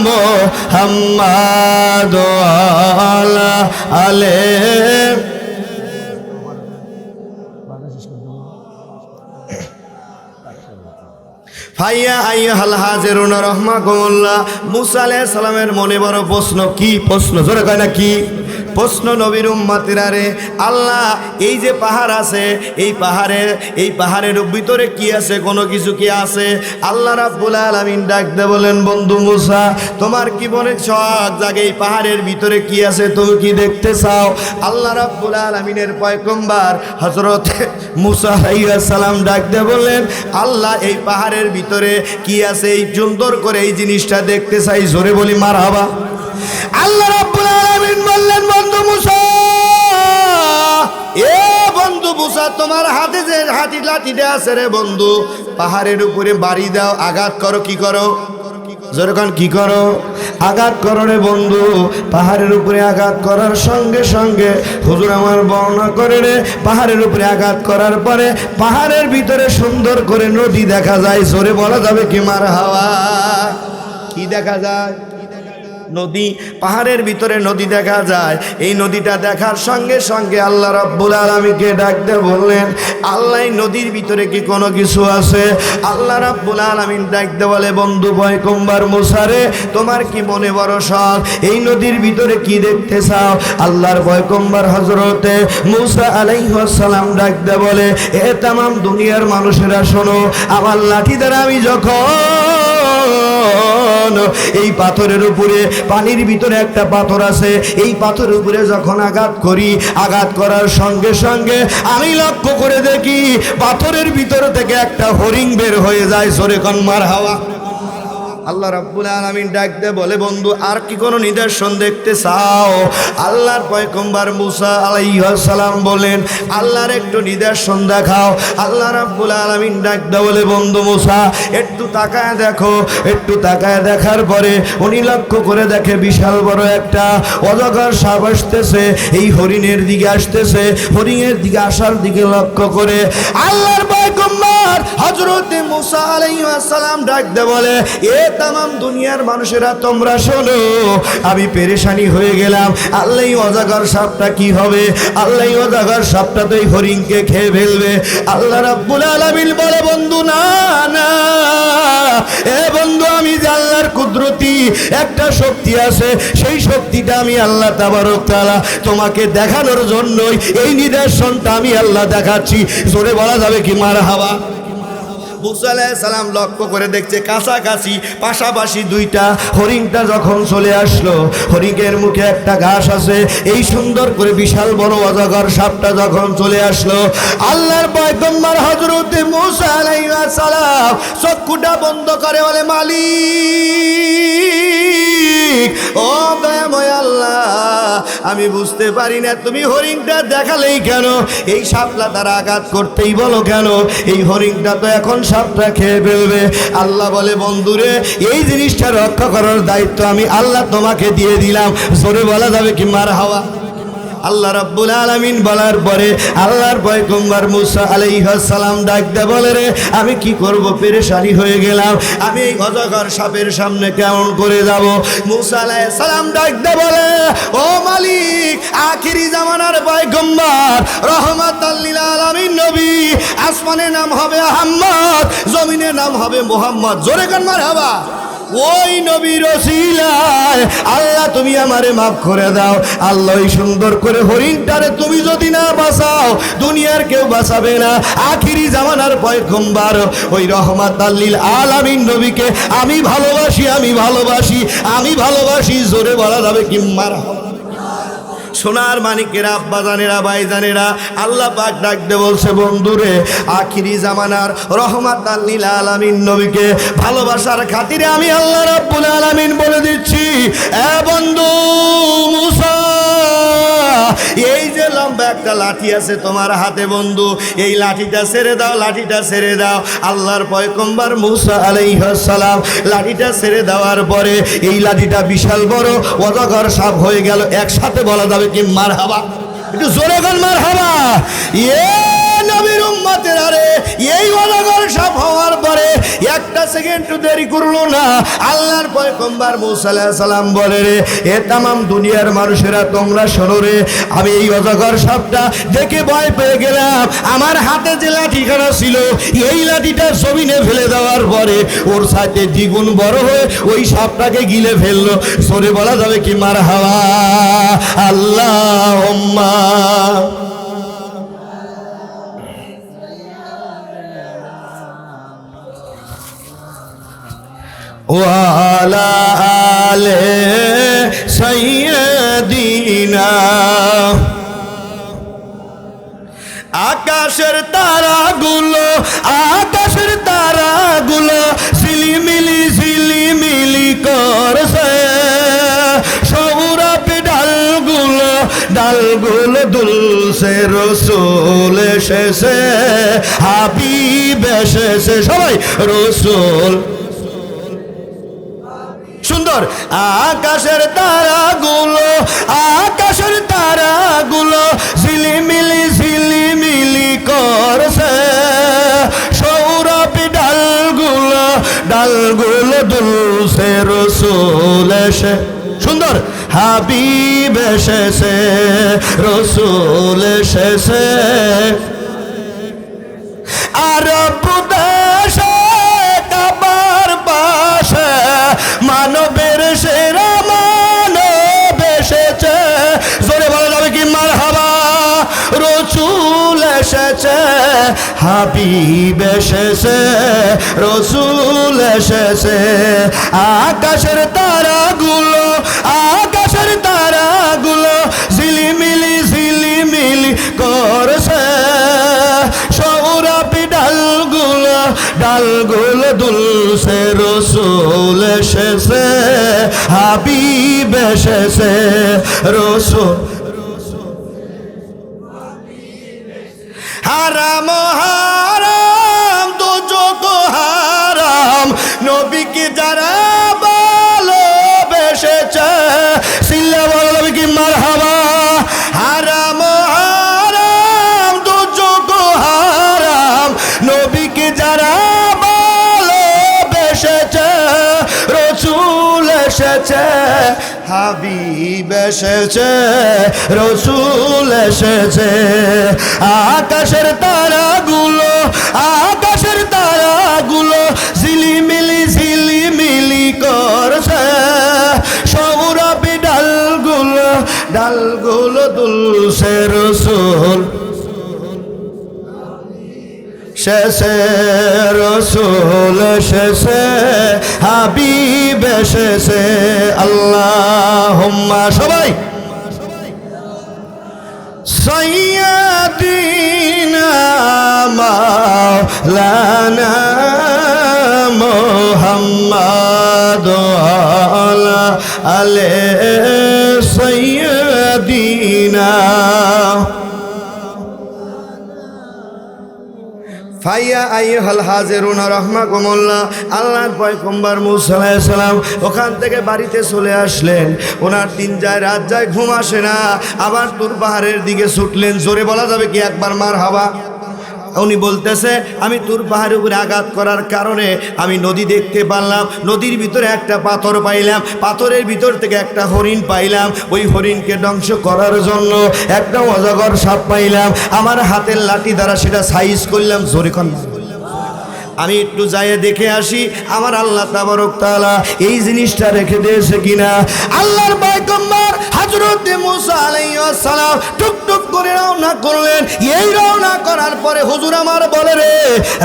মুহাম্মাদ আলা আলে। ভাইয়া আইয়ুহাল হাজিরুন রাহমাকুমুল্লাহ। মুসা আলাইহিস সালামের মনে বড় প্রশ্ন। কি প্রশ্ন? জোরে কয় না কি প্রশ্ন? নবীর উম্মতেরা রে, আল্লাহ এই যে পাহাড় আছে, এই পাহাড়ের ভিতরে কি আছে? কোনো কিছু কি আছে? আল্লাহ রাব্বুল আলামিন ডাক দিয়ে বলেন, বন্ধু মুসা তোমার কি মনে শখ জাগে এই পাহাড়ের ভিতরে কি আছে? তুমি কি দেখতে চাও? আল্লাহ রাব্বুল আলামিনের পয়গম্বর হযরত মুসা আলাইহিস সালাম ডাক দিয়ে বললেন, আল্লাহ এই পাহাড়ের ভিতরে কি আছে? এই সুন্দর করে এই জিনিসটা দেখতে চাই। জোরে বলি মারহাবা। আল্লাহ রাব্বুল আলামিন বললেন, বন্ধু মুসা, এ বন্ধু মুসা, তোমার হাতে যে লাঠিটা আছে রে বন্ধু, পাহাড়ের উপরে বাড়ি দাও, আঘাত করো। কি করো? যখন কি করো? আঘাত করো রে বন্ধু। পাহাড়ের উপরে আঘাত করার সঙ্গে সঙ্গে হুজুর আমার বর্ণনা করে রে, পাহাড়ের উপরে আঘাত করার পরে পাহাড়ের ভিতরে সুন্দর করে নদী দেখা যায়। জোরে বলা যাবে কি মারহাবা। কি দেখা যায়? নদী। পাহাড়ের ভিতরে নদী দেখা যায়। এই নদীটা দেখার সঙ্গে সঙ্গে আল্লাহ রাব্বুল আলামিনকে ডাক দিয়ে বললেন, আল্লাহ এই নদীর ভিতরে কি কোনো কিছু আছে? আল্লাহ রাব্বুল আলামিন ডাক দিয়ে বলে, বন্ধু পয়গম্বর মুসা রে, তোমার কি মনে বড় শখ? এই নদীর ভিতরে কি দেখতে চাও? আল্লাহর পয়গম্বর হযরতে মুসা আলাইহিস সালাম ডাক দিয়ে বলে, এ तमाम দুনিয়ার মানুষেরা শোনো, আমার লাঠি দ্বারা আমি যখন এই পাথরের উপরে পানির ভিতরে একটা পাথর আছে, এই পাথরের উপরে যখন আঘাত করি, আঘাত করার সঙ্গে সঙ্গে আমি লক্ষ্য করে দেখি পাথরের ভিতর থেকে একটা হরিণ বের হয়ে যায়। জোরে কোন মারহাবা। আল্লাহ রাব্বুল আলামিন ডাক দিয়ে বলে, বন্ধু আর কি কোনো নিদর্শন দেখতে চাও? আল্লাহর পয়গম্বর মুসা আলাইহিস সালাম বলেন, আল্লাহর একটু নিদর্শন দেখাও। আল্লাহ রাব্বুল আলামিন ডাক দিয়ে বলে, বন্ধু মুসা একটু তাকায় দেখো। একটু তাকায় দেখার পরে উনি লক্ষ্য করে দেখে বিশাল বড় একটা অজগর সাপ আসতেছে, এই হরিণের দিকে আসতেছে। হরিণের দিকে আসার দিকে লক্ষ্য করে আল্লাহর পয়গম্বর হযরত মুসা আলাইহিস সালাম ডাক দিয়ে বলে, এ তামাম দুনিয়ার মানুষেরা তোমরা শোনো, আমি পেরেশানি হয়ে গেলাম। আল্লাহ অজগর সাপটা কি হবে? আল্লাহ অজগর সাপটা তো এই হরিণকে খেয়ে ফেলবে। আল্লাহ রাব্বুল আলামিন বলে, বন্ধু না না, এ বন্ধু আমি যে আল্লাহর কুদরতি একটা শক্তি আছে, সেই শক্তিটা আমি আল্লাহ তাবারক তাআলা তোমাকে দেখানোর জন্যই এই নিদর্শনটা আমি আল্লাহ দেখাচ্ছি। জোরে বলা যাবে কি মারহাবা। মুসা আলাইহিস সালাম লক্ষ্য করে দেখছে কাছাকাছি পাশাপাশি দুইটা। হরিণটা যখন চলে আসলো, হরিণের মুখে একটা ঘাস আছে, এই সুন্দর করে বিশাল বড় অজগর সাপটা যখন চলে আসলো, আল্লাহর পয়গম্বর হযরত মুসা আলাইহিস সালাম চক্ষুটা বন্ধ করে বলে, মালিক ও দয়াময় আল্লাহ, আমি বুঝতে পারি না তুমি হরিণটা দেখালেই কেন, এই সাপলা তারা আঘাত করতেই বলো কেন? এই হরিণটা তো এখন সাপটা খেয়ে ফেলবে। আল্লাহ বলে, বন্ধুরে এই জিনিসটা রক্ষা করার দায়িত্ব আমি আল্লাহ তোমাকে দিয়ে দিলাম। জোরে বলা যাবে কি মারহাবা। আল্লাহ রাব্বুল আলামিন বলার পরে আল্লাহর পয়গম্বর মুসা আলাইহিস সালাম ডাক দিয়ে বলে, রে আমি কি করব, পেরেশানি হয়ে গেলাম, আমি এই অজগর সাপের সামনে কেমন করে যাব? মুসা আলাইহিস সালাম ডাক দিয়ে বলে, ও মালিক, আখিরি জামানার পয়গম্বর রাহমাতাল লিল আলামিন নবী, আসমানের নাম হবে আহমদ, জমিনের নাম হবে মুহাম্মদ। জোরে কান মারহাবা। ওই নবীর ওসিলায় আল্লাহ তুমি আমারে মাফ করে দাও। আল্লাহ ওই সুন্দর করে হরিণটারে তুমি যদি না বাঁচাও, দুনিয়ার কেউ বাঁচাবে না। আখিরি জামানার পয়গম্বর ওই রাহমাতাল লিল আলামিন নবীকে আমি ভালোবাসি, আমি ভালোবাসি, আমি ভালোবাসি। জোরে বলা যাবে কি মারহাবা। সোনার মানিকেরা, আব্বা জানেরা, ভাই জানেরা, আল্লাহ পাক ডাক দিয়ে বলছে, বন্ধুরে আখিরি জামানার রহমাতাল লিল আলামিন নবীকে ভালোবাসার খাতিরে আমি আল্লাহ রাব্বুল আলামিন বলে দিচ্ছি, এ বন্ধু মুসা, এই যে লম্বা একটা লাঠি আছে তোমার হাতে বন্ধু, এই লাঠিটা ছেড়ে দাও, লাঠিটা ছেড়ে দাও। আল্লাহর পয়গম্বর মুসা আলাইহিস সালাম লাঠিটা ছেড়ে দেওয়ার পরে এই লাঠিটা বিশাল বড় অজগর সাপ হয়ে গেল। একসাথে বলা যাবে কি মারহাবা। একটু জোরে বল মারহাবা। নবীর উম্মতের আরে এই অজগর সাপ হওয়ার পরে একটা সেকেন্ড দেরি করলো না, আল্লাহর পয়গম্বর মুসা আলাইহিস সালাম বলে, রে এ তামাম দুনিয়ার মানুষেরা তোমরা শোনো রে, আমি এই অজগর সাপটা দেখে ভয় পেয়ে গেলাম। আমার হাতে যে লাঠিখানা ছিল, এই লাঠিটা জমিনে ফেলে দেওয়ার পরে ওর সাথে দ্বিগুণ বড় হয়ে ওই সাপটাকে গিলে ফেললো। সরে বলা যাবে কি মারহাবা। আল্লাহুম্মা ওয়ালা আলে সাইয়্যিদিনা। আকাশের তারাগুলো, আকাশের তারাগুলো ঝিলিমিলি ঝিলিমিলি করছে, সৌরভ ডালগুলো ডালগুলো দুলছে, রসুল এসেছে, হাবিব এসেছে, সবাই রসুল। সুন্দর। আকাশের তারাগুলো, আকাশের তারাগুলো ঝিলিমিলি ঝিলিমিলি করছে, সৌরভ ডালগুলো ডালগুলো দুলছে, রসুল এসে, সুন্দর, হাবিব এসেছে, রসুল এসেছে। আরব দেশে কাবার পাশে মানবের সেরা মানব এসেছে। জোরে বলা যাবে কি মারহাবা। রসুল এসেছে, হাবিব এসেছে, রসুল এসেছে। আকাশের তারাগুলো, আকাশের তারাগুলো ঝিলিমিলি ঝিলিমিলি করছে, সৌরভী ডালগুলো ডালগুলো দুলছে, রসুল এসেছে, হাবিব এসেছে, রসুল। হারাম হারাম দুজক হারাম, নবীকে যারা ভালোবেসেছে, সিল্লা বলবে কি মারহাবা। হারাম হারাম দুজক হারাম, নবীকে যারা ভালোবেসেছে, রসুল এসেছে, হাবিব এসেছে, রসুল এসেছে। আকাশের তারাগুলো, আকাশের তারাগুলো ঝিলিমিলি ঝিলিমিলি করছে, সৌরভী ডালগুলো ডালগুলো দুলছে, রসুল শেষে, রসুল শেষে, হাবিব শেষে। আল্লাহুম্মা সবাই সাইয়্যিদিনা মাওলানা মুহাম্মাদ আলা আলে সাইয়্যিদিনা। ফাইয়া আইয়ুহাল হাজিরুনা রাহমাকুমুল্লাহ। আল্লাহর পয়গম্বর মূসা আলাইহিস সালাম ওখান থেকে বাড়িতে চলে আসলেন। ওনার দিন যায় রাত যায়, ঘুম আসে না, আবার তুর পাহাড়ের দিকে ছুটলেন। জোরে বলা যাবে কি একবার মারহাবা? উনি বলতেছে, আমি তুর পাহাড়ের উপরে আঘাত করার কারণে আমি নদী দেখতে পারলাম, নদীর ভিতরে একটা পাথর পাইলাম, পাথরের ভিতর থেকে একটা হরিণ পাইলাম, ওই হরিণকে ধ্বংস করার জন্য একটা অজগর সাপ পাইলাম, আমার হাতের লাঠি দ্বারা সেটা সাইজ করলাম। জোরে কন্যা আমি একটু যাই দেখে আসি আমার আল্লাহ তাবারক তাআলা এই জিনিসটা রেখে দিয়েছে কিনা। আল্লাহর পয়গম্বর হযরত মুসা আলাইহিস সালাম টুকটুক করে রওনা করলেন। এই রওনা করার পরে হুজুর আমার বলে, রে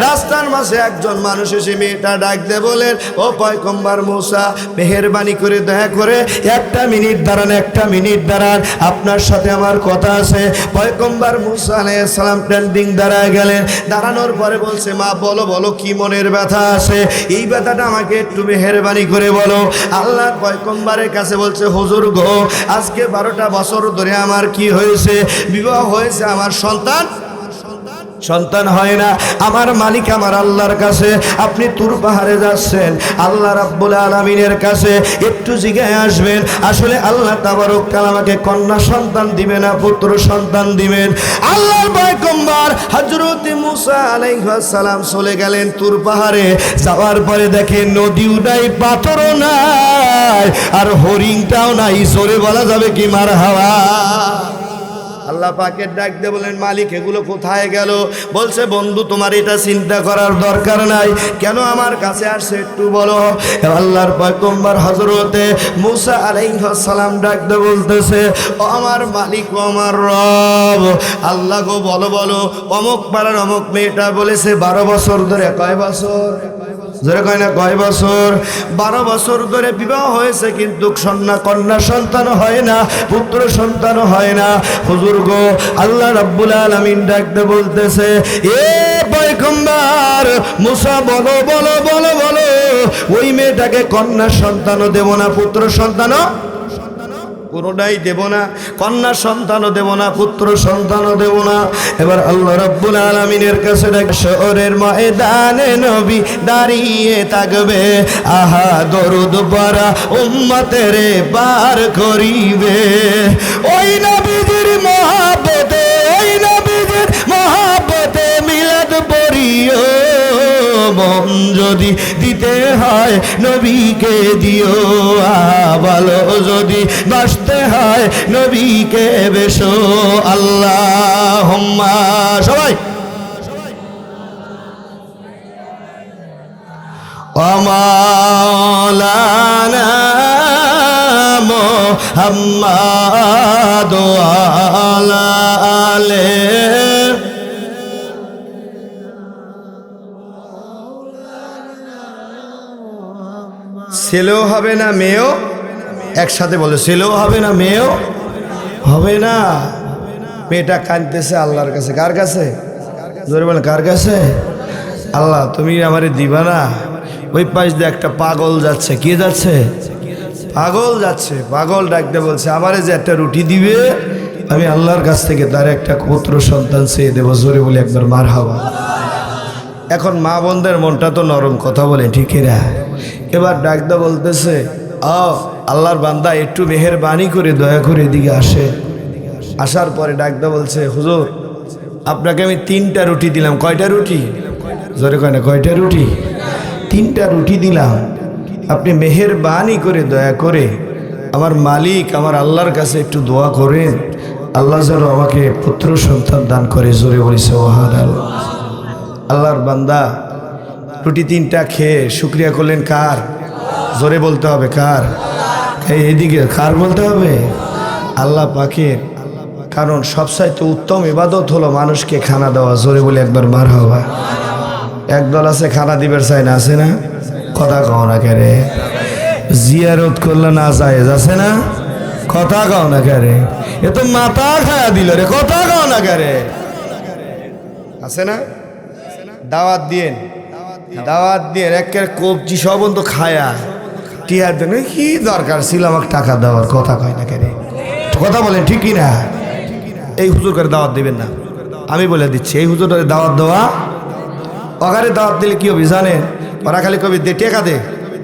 রাস্তার মাঝে একজন মানুষ এসে মেয়েটা ডাক দিয়ে বলেন, ও পয়গম্বর মুসা, মেহেরবানি করে দয়া করে একটা মিনিট দাঁড়ান, একটা মিনিট দাঁড়ান, আপনার সাথে আমার কথা আছে। পয়গম্বর মুসা আলাইহিস সালাম ট্রেন্ডিং দাঁড়ায় গেলেন। দাঁড়ানোর পরে বলছে, মা বলো বলো কি মনের ব্যথা আছে, এই ব্যথাটা আমাকে একটু মেহেরবানি করে বলো। আল্লাহর পয়গম্বরের কাছে বলছে, হুজুর গো, আজকে 12টা বছর ধরে আমার কি হয়েছে, বিবাহ হয়েছে, আমার সন্তান হয় না। আমার মালিক আমার আল্লাহর কাছে, আপনি তুর পাহাড়ে যাচ্ছেন, আল্লাহ রাব্বুল আলামিনের কাছে একটু জিগায় আসবেন, আসলে আল্লাহ তাবারক তাআলা আমাকে কন্যা সন্তান দিবেন না পুত্র সন্তান দিবেন। আল্লাহর পয়গম্বর হযরত মুসা আলাইহিস সালাম চলে গেলেন তুর পাহাড়ে। যাওয়ার পরে দেখেন নদীও নাই, পাথরও নাই, আর হরিণটাও নাই। জোরে বলা যাবে কি মারহাবা? আল্লাহ পাকের ডাক দিয়ে বলেন, মালিক এগুলো কোথায় গেল? বলছে, বন্ধু তোমার এটা চিন্তা করার দরকার নাই, কেন আমার কাছে আসছে একটু বলো। আল্লাহর পয়গম্বর হযরতে মুসা আলাইহিস সালাম ডাক দিয়ে বলতেছে, ও আমার মালিক, ও আমার রব, আল্লাহ গো বলো বলো, অমুক পাড়ার অমুক মেয়েটা বলেছে 12 বছর ধরে। কয় বছর? জোরে কয় না, কয় বছর? 12 বছর ধরে বিবাহ হয়েছে, কিন্তু কন্যা সন্তান হয় না, পুত্র সন্তান হয় না। হুজুর গো, আল্লাহ রাব্বুল আলামিন ডাকতে বলতেছে, এ পয়গম্বর মুসা, বলো বলো বলো বলো, ওই মেয়েটাকে কন্যা সন্তানও দেব না, পুত্র সন্তানও কোনোটাই দেব না, কন্যা সন্তানও দেব না, পুত্র সন্তানও দেব না। এবার আল্লাহ রাব্বুল আলামিনের কাছে শহরের ময়দানে নবী দাঁড়িয়ে থাকবে, আহা দরুদ পড়া উম্মতেরে পার করিবে। ওই নবীজির মহব্বতে, ওই নবীজির মহব্বতে মিলাদ পড়িও, মন যদি দিতে হয় নবীকে দিও, ভালো যদি বাসতে হয় নবীকে বেশো। আল্লাহুম্মা সবাই মাওলানা মুহাম্মাদ আলা আলে ছেলেও হবে না মেয়েও, একসাথে বলে ছেলেও হবে না মেয়েও হবে না। মেয়েটা কাঁদতেছে আল্লাহর কাছে। কার কাছে? জোরে বলে কার কাছে? আল্লাহ তুমি আমারে দিবা না? ওই পাশ দিয়ে একটা পাগল যাচ্ছে। কে যাচ্ছে? পাগল যাচ্ছে। পাগল ডাকতে বলছে আমারে যে একটা রুটি দিবে আমি আল্লাহর কাছ থেকে তার একটা পুত্র সন্তান চেয়ে দেবো। জোরে বলে একবার মারহাবা। এখন মা বোনদের মনটা তো নরম, কথা বলে ঠিকই না। এবার ডাকতে বলতেছে আল্লাহর বান্দা একটু মেহেরবানি করে দয়া করে এদিকে আসে। আসার পরে ডাকতে বলছে হুজুর আপনাকে আমি 3টা রুটি দিলাম। কয়টা রুটি? জোরে কয় না, কয়টা রুটি? 3টা রুটি দিলাম। আপনি মেহেরবানি করে দয়া করে আমার মালিক আমার আল্লাহর কাছে একটু দোয়া করেন, আল্লাহ যেন আমাকে পুত্র সন্তান দান করে। জোরে বলেছে সুবহানাল্লাহ। আল্লাহর বান্দা রুটি 3টা খেয়ে শুকরিয়া করলেন কার? জোরে বলতে হবে কার? এইদিকে কার বলতে হবে? আল্লাহ পাকের। কারণ সবচাইতে উত্তম ইবাদত হলো মানুষকে খানা দেওয়া। জোরে বলে একবার মারহাবা। একদল আছে খানা দিবার চায় না, আছে না? কথা কও না কেরে? জিয়ারত করলে না জায়েজ আছে না? কথা কও না কেরে? এ তো মাথা খায়া দিল রে, কথা কও না কেরে? আছে না? দাওয়াত দিয়েন, দাওয়াত দিয়ে একের কবজি সব তো খায়া টিয়া দেন। কি দরকার ছিল আমাকে টাকা দেওয়ার? কথা কয় না কেরে? কথা বলেন ঠিকই না? এই হুজুর করে দাওয়াত দিবেন না, আমি বলে দিচ্ছি। এই হুজুর দাওয়াত দেওয়া ওখানে দাওয়াত দিলে কি হবে জানেন? ওরা খালি কবি দে টেকা দে,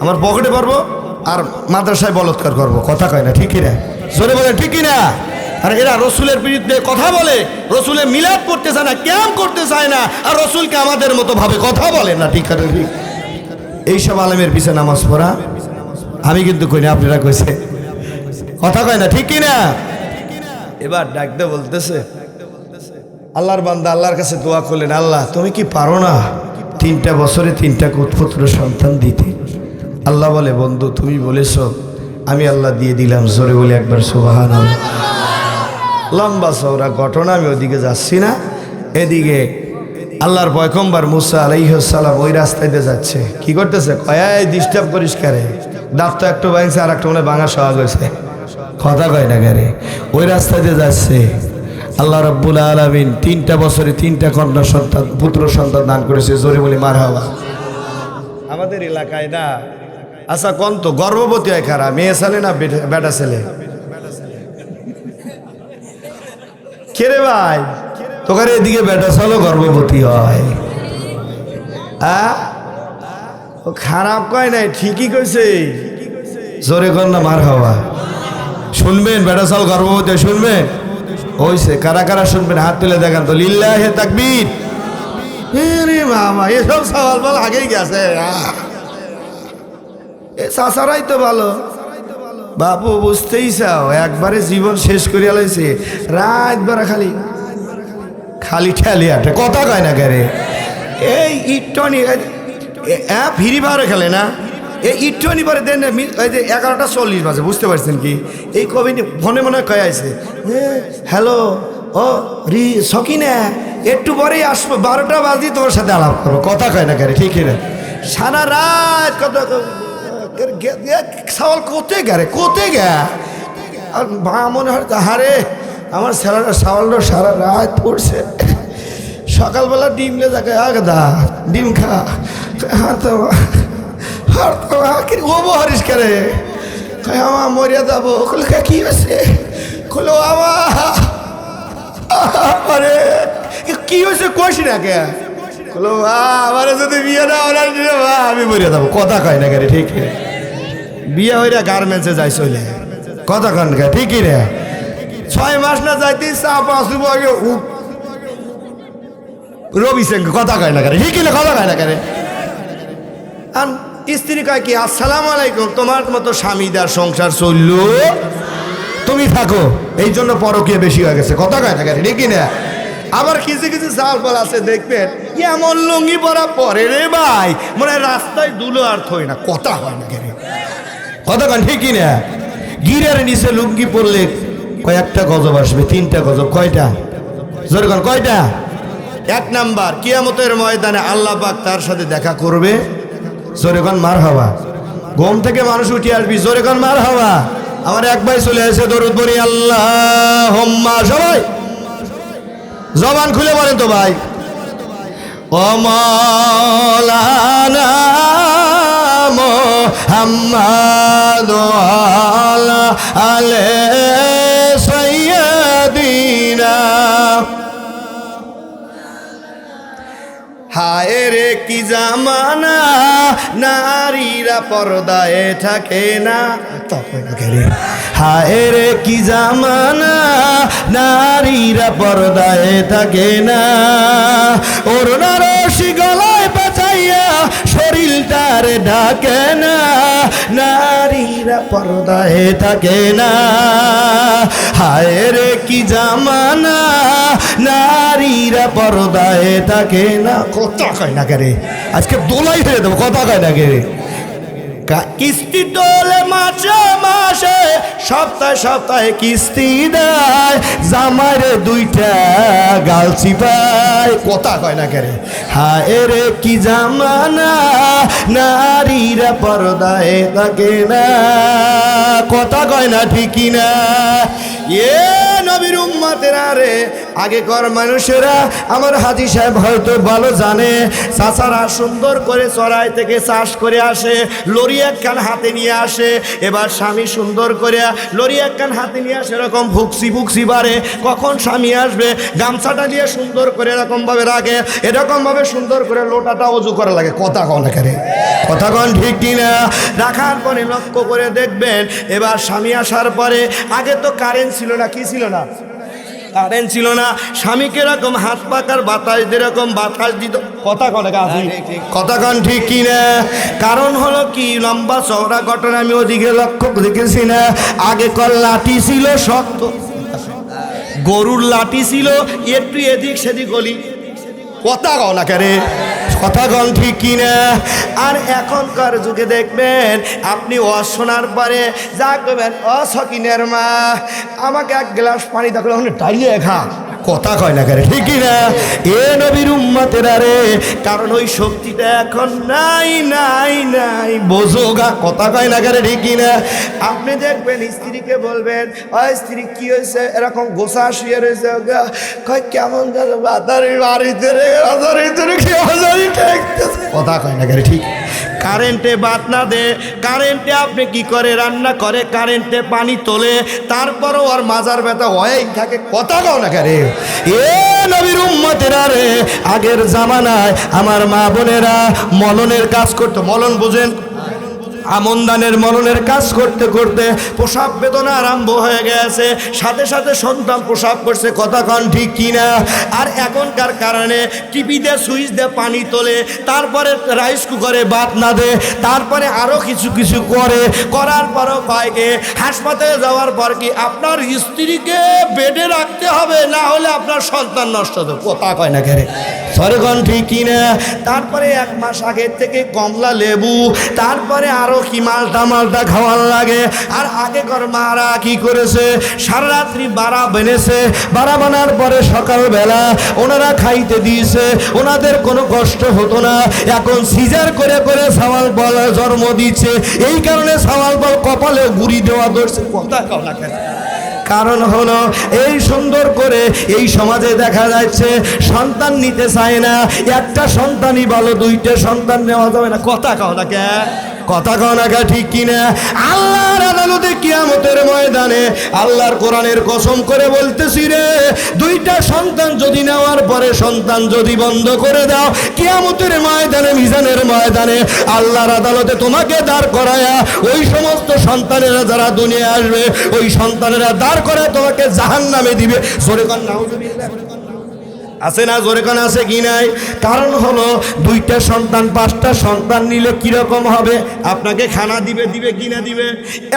আমার পকেটে পারবো আর মাদ্রাসায় বলৎকার করবো। কথা কয় না ঠিকই না? জোরে বলেন ঠিকই না? আর এরা রসুলের বিরুদ্ধে কথা বলে, রসুলের মিলাদ করতে চায় না, ক্যাম্প করতে চায় না, আর রসুলকে আমাদের মতো ভাবে কথা বলে না। ঠিক আছে? এইসব আলেমের পিছনে নামাজ পড়া আমি কিন্তু কই না, আপনারা কইছে। কথা কয় না ঠিকই না? এবার ডাকতে বলতেছে আল্লাহর বান্দা আল্লাহর কাছে দোয়া করলেন, আল্লাহ তুমি কি পারো না 3টা বছরে 3টা পুত্র সন্তান দিতে? আল্লাহ বলে বন্ধু তুমি বলেছো, আমি আল্লাহ দিয়ে দিলাম। জোরে বলে একবার সুবহানাল্লাহ। লম্বা চওড়া ঘটনা, আমি ওদিকে যাচ্ছি না। এদিকে আল্লাহর পয়গম্বর মুসা আলাইহিস সালাম ওই রাস্তায় দিয়ে যাচ্ছে। কি করতেছে? কয় ডিস্টার্ব করিস কারে? দাঁত তো একটু ভাঙছে আর একটা মনে ভাঙা সহজ হয়েছে। কথা কয় না কারে? ওই রাস্তায় দিয়ে যাচ্ছে। আল্লাহ রাব্বুল আলামিন 3টা বছরে 3টা কন্যা সন্তান পুত্র সন্তান দান করেছে। জোরে বলি মারহাবা। আমাদের এলাকায় না আচ্ছা কোন তো গর্ভবতী হয় কারা? মেয়ে ছেলে না বেটা ছেলে? কে রে ভাই? তোকার এদিকে বেটা ছেলে গর্ভবতী হয়? ও খারাপ কয় নাই, ঠিকই কইছে। জোরে কর না মারহাবা। শুনবেন বেটা ছেলে গর্ভবতী শুনবেন? হইছে কারা কারা শুনবেন? হাত তুলে দেখান তো। লিল্লাহে তাকবীর। রে মামা এসব সওয়াল বল আগেই গেছে। এ চাচারাই তো ভালো বাবু, বুঝতেই চাও একবারে জীবন শেষ করিয়া লাইছে। রাত বেড়া খালি খালি ঠেলি আটে। কথা কয় না কেরে? এই ইটনি ফিরি বারে খেলে না? এই ইটনি পরে দেন ওই যে 11টা 40 বাজে, বুঝতে পারছেন কি? এই কবি ফোনে মনে হয় কয়ে আছে হ্যালো ও রি সকিনা একটু পরেই আসবো, 12টা বাজে তোমার সাথে আলাপ করবো। কথা কয় না কেরে? ঠিক না? সারা রাত কত সওয়াল কোথায় গেলে কোথায় গে? আর মা মনে হয় হারে আমার ছেলেটা সওয়ালটা সারা রাত পড়ছে। সকালবেলা ডিম লে যাকে আগদা ডিম খা ও বহারিস করে আমার মরিয়া যাবো। কি হয়েছে? খোলো আমারে কি হয়েছে কষি না কে? খোলো আমার যদি বিয়ে না অর্ডার দিলে আমি মরিয়া যাবো। কথা কয় না কে? ঠিক বিয়ে হইরা গার্মেন্টসে যাই চলে। কথা কন কে? ঠিকই রে। 6 মাস না যাইতে চা পাঁচ আগে রবি সিং। কথা কয় না কে? ঠিকই না? কথা কয় না কে? স্ত্রী কয় কি আসসালামু আলাইকুম, তোমার মতো স্বামীদার সংসার চলল, তুমি থাকো। এই জন্য পরকীয়া বেশি হয়ে গেছে। কথা কয় না কে? ঠিকই না? আবার কিছু কিছু চাল ফল আছে দেখবেন এমন লুঙ্গি পরা পরে রে ভাই মনে রাস্তায় দুলো আর থই না। কথা হয় না কে? কথা কন ঠিকই না? গিরের নিচে লুঙ্গি পরলে কয়েকটা গজব আসবে। 3টা গজব। কয়টা? জোরে কন কয়টা? 1 নাম্বার কিয়ামতের ময়দানে আল্লাহ পাক তার সাথে দেখা করবে। জোরে কন মারহাবা। ঘুম থেকে মানুষ উঠে আসবি, জোরে কোন মারহাবা। আমার এক ভাই চলে এসে দরুদ পড়ি আল্লাহুম্মা, সবাই জবান খুলে বলেন তো ভাই। ও মাওলানা মুহাম্মদ আলে সাইয়্যিদিনা। হায় রে কি জামানা, নারীরা পর্দায় থাকে না। হায় রে কি জামানা, নারীরা পর্দায় থাকে না। ওড়না রশি গলায় পেঁচাইয়া শরীরটার ঢাকে না, নারীরা পর্দায় থাকে না। হায় রে কি জামানা, নারীরা পর্দায় থাকে না। কথা কয় না কে, আজকে দোলাই ফেলে দেবো, কথা কয় না কে। কিস্তি তোলে মাসে মাসে, সপ্তাহে সপ্তাহে কিস্তি দেয়, জামাইরে দুইটা গাল চিপায়। কথা কয় না কে। হায় রে কি জামানা, নারীরা পর্দায় থাকে না। কথা কয় না ঠিকই না। এ নবীর উম্মতেরা রে, আগেকার মানুষেরা, আমার হাজী সাহেব হয়তো ভালো জানে, চাচারা সুন্দর করে চড়াই থেকে চাষ করে আসে, লরি একখান হাতে নিয়ে আসে। এবার স্বামী সুন্দর করে লরি একখান হাতে নিয়ে আসে, এরকম ভুকসি বাড়ে, কখন স্বামী আসবে, গামছাটা দিয়ে সুন্দর করে এরকম ভাবে রাখে, এরকম ভাবে সুন্দর করে লোটাটা অজু করা লাগে। কথা কন করে, কথা কন ঠিক কিনা। রাখার পরে লক্ষ্য করে দেখবেন, এবার স্বামী আসার পরে, আগে তো কারেন্ট ছিল না, কি ছিল না, কারেন্ট ছিল না। স্বামীকে এরকম হাত পাকার বাতাস যেরকম বাতাস দিত। কথা কন, কথা কন ঠিক কিনা। কারণ হলো কি, লম্বা চওড়া ঘটনা আমি ওদিকে লক্ষ্য দেখেছি না। আগে কল লাঠি ছিল শক্ত, গরুর লাঠি ছিল, একটু এদিক সেদিক গলি। কথা কন না কে, কথা কন ঠিক কিনা। আর এখনকার যুগে দেখবেন, আপনি শোনার পরে যা করবেন, সকিনের মা আমাকে এক গ্লাস পানি দেখলে ওখানে টাইলিয়ে খা। কথা কয় না করে, ঠিক না। এ নবীর উম্মতেরা রে, কারণ ওই শক্তিটা এখন নাই নাই নাই, বোঝোগা। কথা কয় না করে, ঠিক না। আপনি দেখবেন, স্ত্রীকে বলবেন, ও স্ত্রী কি হয়েছে, এরকম গোসা শুয়ে রয়েছে, কয় কেমন গেল বাতারি বাড়িতে রে, কথা কয় না করে, ঠিক। কারেন্টে বাত না দে, কারেন্টে আপনি কি করে, রান্না করে, কারেন্টে পানি তোলে, তারপরও আর মাজার ব্যথা হয়েই থাকে। কথা কও না করে। এ নবীর উম্মতেরা রে, আগের জামানায় আমার মা বোনেরা মলনের কাজ করতো। মলন বুঝেন? আমন্দানের মলনের কাজ করতে করতে প্রসাব বেদনা আরম্ভ হয়ে গেছে, সাথে সাথে সন্তান প্রসাব করছে। কথা কন ঠিক কিনা। আর এখনকার কারণে টিভিতে সুইচ দিয়ে পানি তোলে, তারপরে রাইস কুকারে ভাত না দে, তারপরে আরও কিছু কিছু করে, করার পরও পায়কে হাসপাতালে যাওয়ার পর কি আপনার স্ত্রীকে বেডে রাখতে হবে, না হলে আপনার সন্তান নষ্ট হবে। কথা কয় না কেরে, সরগণ ঠিক কিনা। তারপরে 1 মাস আগের থেকে কমলা লেবু, তারপরে আরও কি মালটা খাওয়ার লাগে। আর আগেকার মারা কি করেছে, সারা রাত্রি বাড়া বেনেছে, বাড়া বানার পরে সকালবেলা ওনারা খাইতে দিয়েছে, ওনাদের কোনো কষ্ট হতো না। এখন সিজার করে করে সাওয়াল বল জন্ম দিচ্ছে, এই কারণে সাওয়াল বল কপালে গুড়ি দেওয়া ধরছে। কথা কও না কেন। কারণ হলো এই সুন্দর করে এই সমাজে দেখা যাচ্ছে সন্তান নিতে চায় না, একটা সন্তানই ভালো, 2টা সন্তান নেওয়া যাবে না। কথা কও না কে, কথা কও না কে, ঠিক কিনা। আল্লাহর আদালতে কিয়ামতের ময়দানে আল্লাহর কোরআনের কসম করে বলতেছি রে, 2টা সন্তান যদি নেওয়ার পরে সন্তান যদি বন্ধ করে দাও, কিয়ামতের ময়দানে, মিজানের ময়দানে আল্লাহর আদালতে তোমাকে দাঁড় করায়া ওই সমস্ত সন্তানেরা যারা দুনিয়া আসবে, ওই সন্তানেরা দাঁড় করে তোমাকে জাহান্নামে দিবে। জোরে কান নাউজুবিল্লাহ। আছে না, জোরে কান আছে কি নাই? কারণ হলো 2টা সন্তান 5টা সন্তান নিলে কিরকম হবে? আপনাকে খানা দিবে, দিবে কি না দিবে?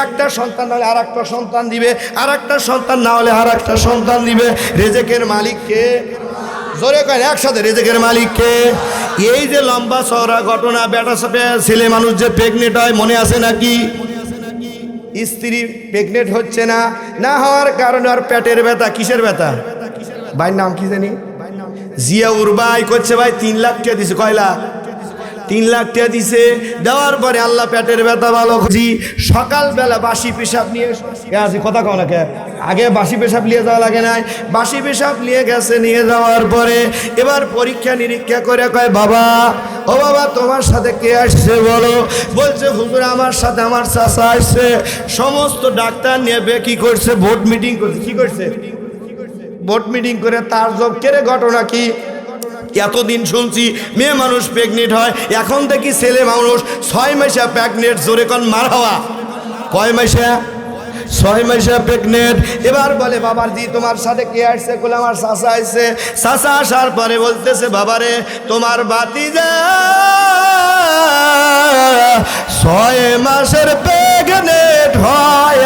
একটা সন্তান না হলে আর একটা সন্তান দিবে, আর একটা সন্তান না হলে আর একটা সন্তান দিবে। রেজেকের মালিককে, জোরে কান একসাথে, রেজেকের মালিককে। এই যে লম্বা চওড়া ঘটনা, বেটা ছেলে মানুষ যে প্রেগনেন্ট হয়, মনে আছে নাকি? স্ত্রী প্রেগনেন্ট হচ্ছে না, না হওয়ার কারণে আর পেটের ব্যথা। কিসের ব্যথা? ভাইয়ের নাম কি জানি? জিয়াউর ভাই করছে, ভাই 3 লাখ টাকা দিছে। কয় লাখ? 3 লাখ টাকা দিছে। দেওয়ার পরে আল্লাহ পেটের ব্যথা ভালো জি সকালবেলা বাসি পেশাব নিয়ে আছে কথা কও না কে আগে বাসি পেশাব নিয়ে যাওয়া লাগে নাই, বাসি পেশাব নিয়ে গেছে। নিয়ে যাওয়ার পরে এবার পরীক্ষা নিরীক্ষা করে কয় বাবা ও বাবা তোমার সাথে কে আসছে বলো। বলছে হুজুর আমার সাথে আমার চাচা আসছে। সমস্ত ডাক্তার নিয়ে কি করছে বোর্ড মিটিং করছে। কি করছে বোর্ড মিটিং করে তার জব কেড়ে ঘটনা কি এতদিন শুনছি মেয়ে মানুষ প্রেগনেন্ট হয়, এখন দেখি ছেলে মানুষ 6 মাসে প্রেগনেন্ট। জোরে কোন মার হওয়া কয় মাসে 6 মাসে প্রেগনেন্ট। এবার বলে বাবার জি তোমার সাথে কে আসছে? বলে আমার চাচা আসছে। চাচা আসার পরে বলতেছে বাবারে তোমার ভাতিজা 6 মাসের প্রেগনেন্ট হয়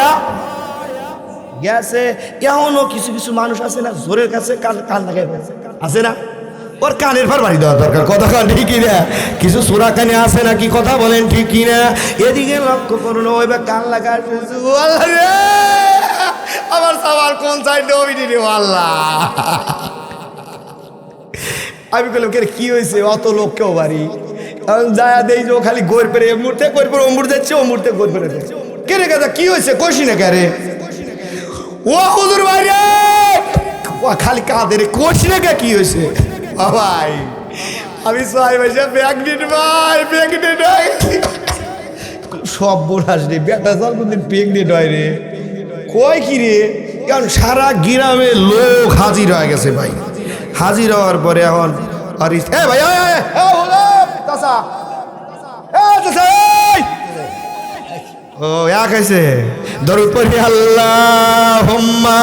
গেছে। এমনও কিছু কিছু মানুষ আছে না জোরের কাছে কান লাগাই আছে না, ওর কানের পর বাড়ি দেওয়া দরকার। কথা কন ঠিকই না? কিছু চোরা কানে আছে নাকি কথা বলেন ঠিকই না? এদিকে লক্ষ্য করুন ওই কান লাগা আমার সবার কোন সাইড আল্লাহ। আমি বললাম কে কি হয়েছে অত লোক কেউ বাড়ি যায় দেই যে খালি গোর পেরে এ মুহূর্তে গোর পেরে ও মুহূর্তে যাচ্ছে ও মুহূর্তে গোর পেরে যাচ্ছে। কে রে কথা কি হয়েছে কইছি না কে রে ও হুজুর ভাই রে খালি কাঁদে রে কইছি না কে কি হয়েছে ভাই আমি 6 মাসে প্রেগনেন্ট ভাই প্রেগনেন্ট হয় সব বোনাস রে বেটা জন্মদিন প্রেগনেন্ট হয় রে কয় কি রে কারণ সারা গ্রামে লোক হাজির হয়ে গেছে ভাই। হাজির হওয়ার পরে এখন ভাই ও এক আছে দরুদ পড়ি আল্লাহুম্মা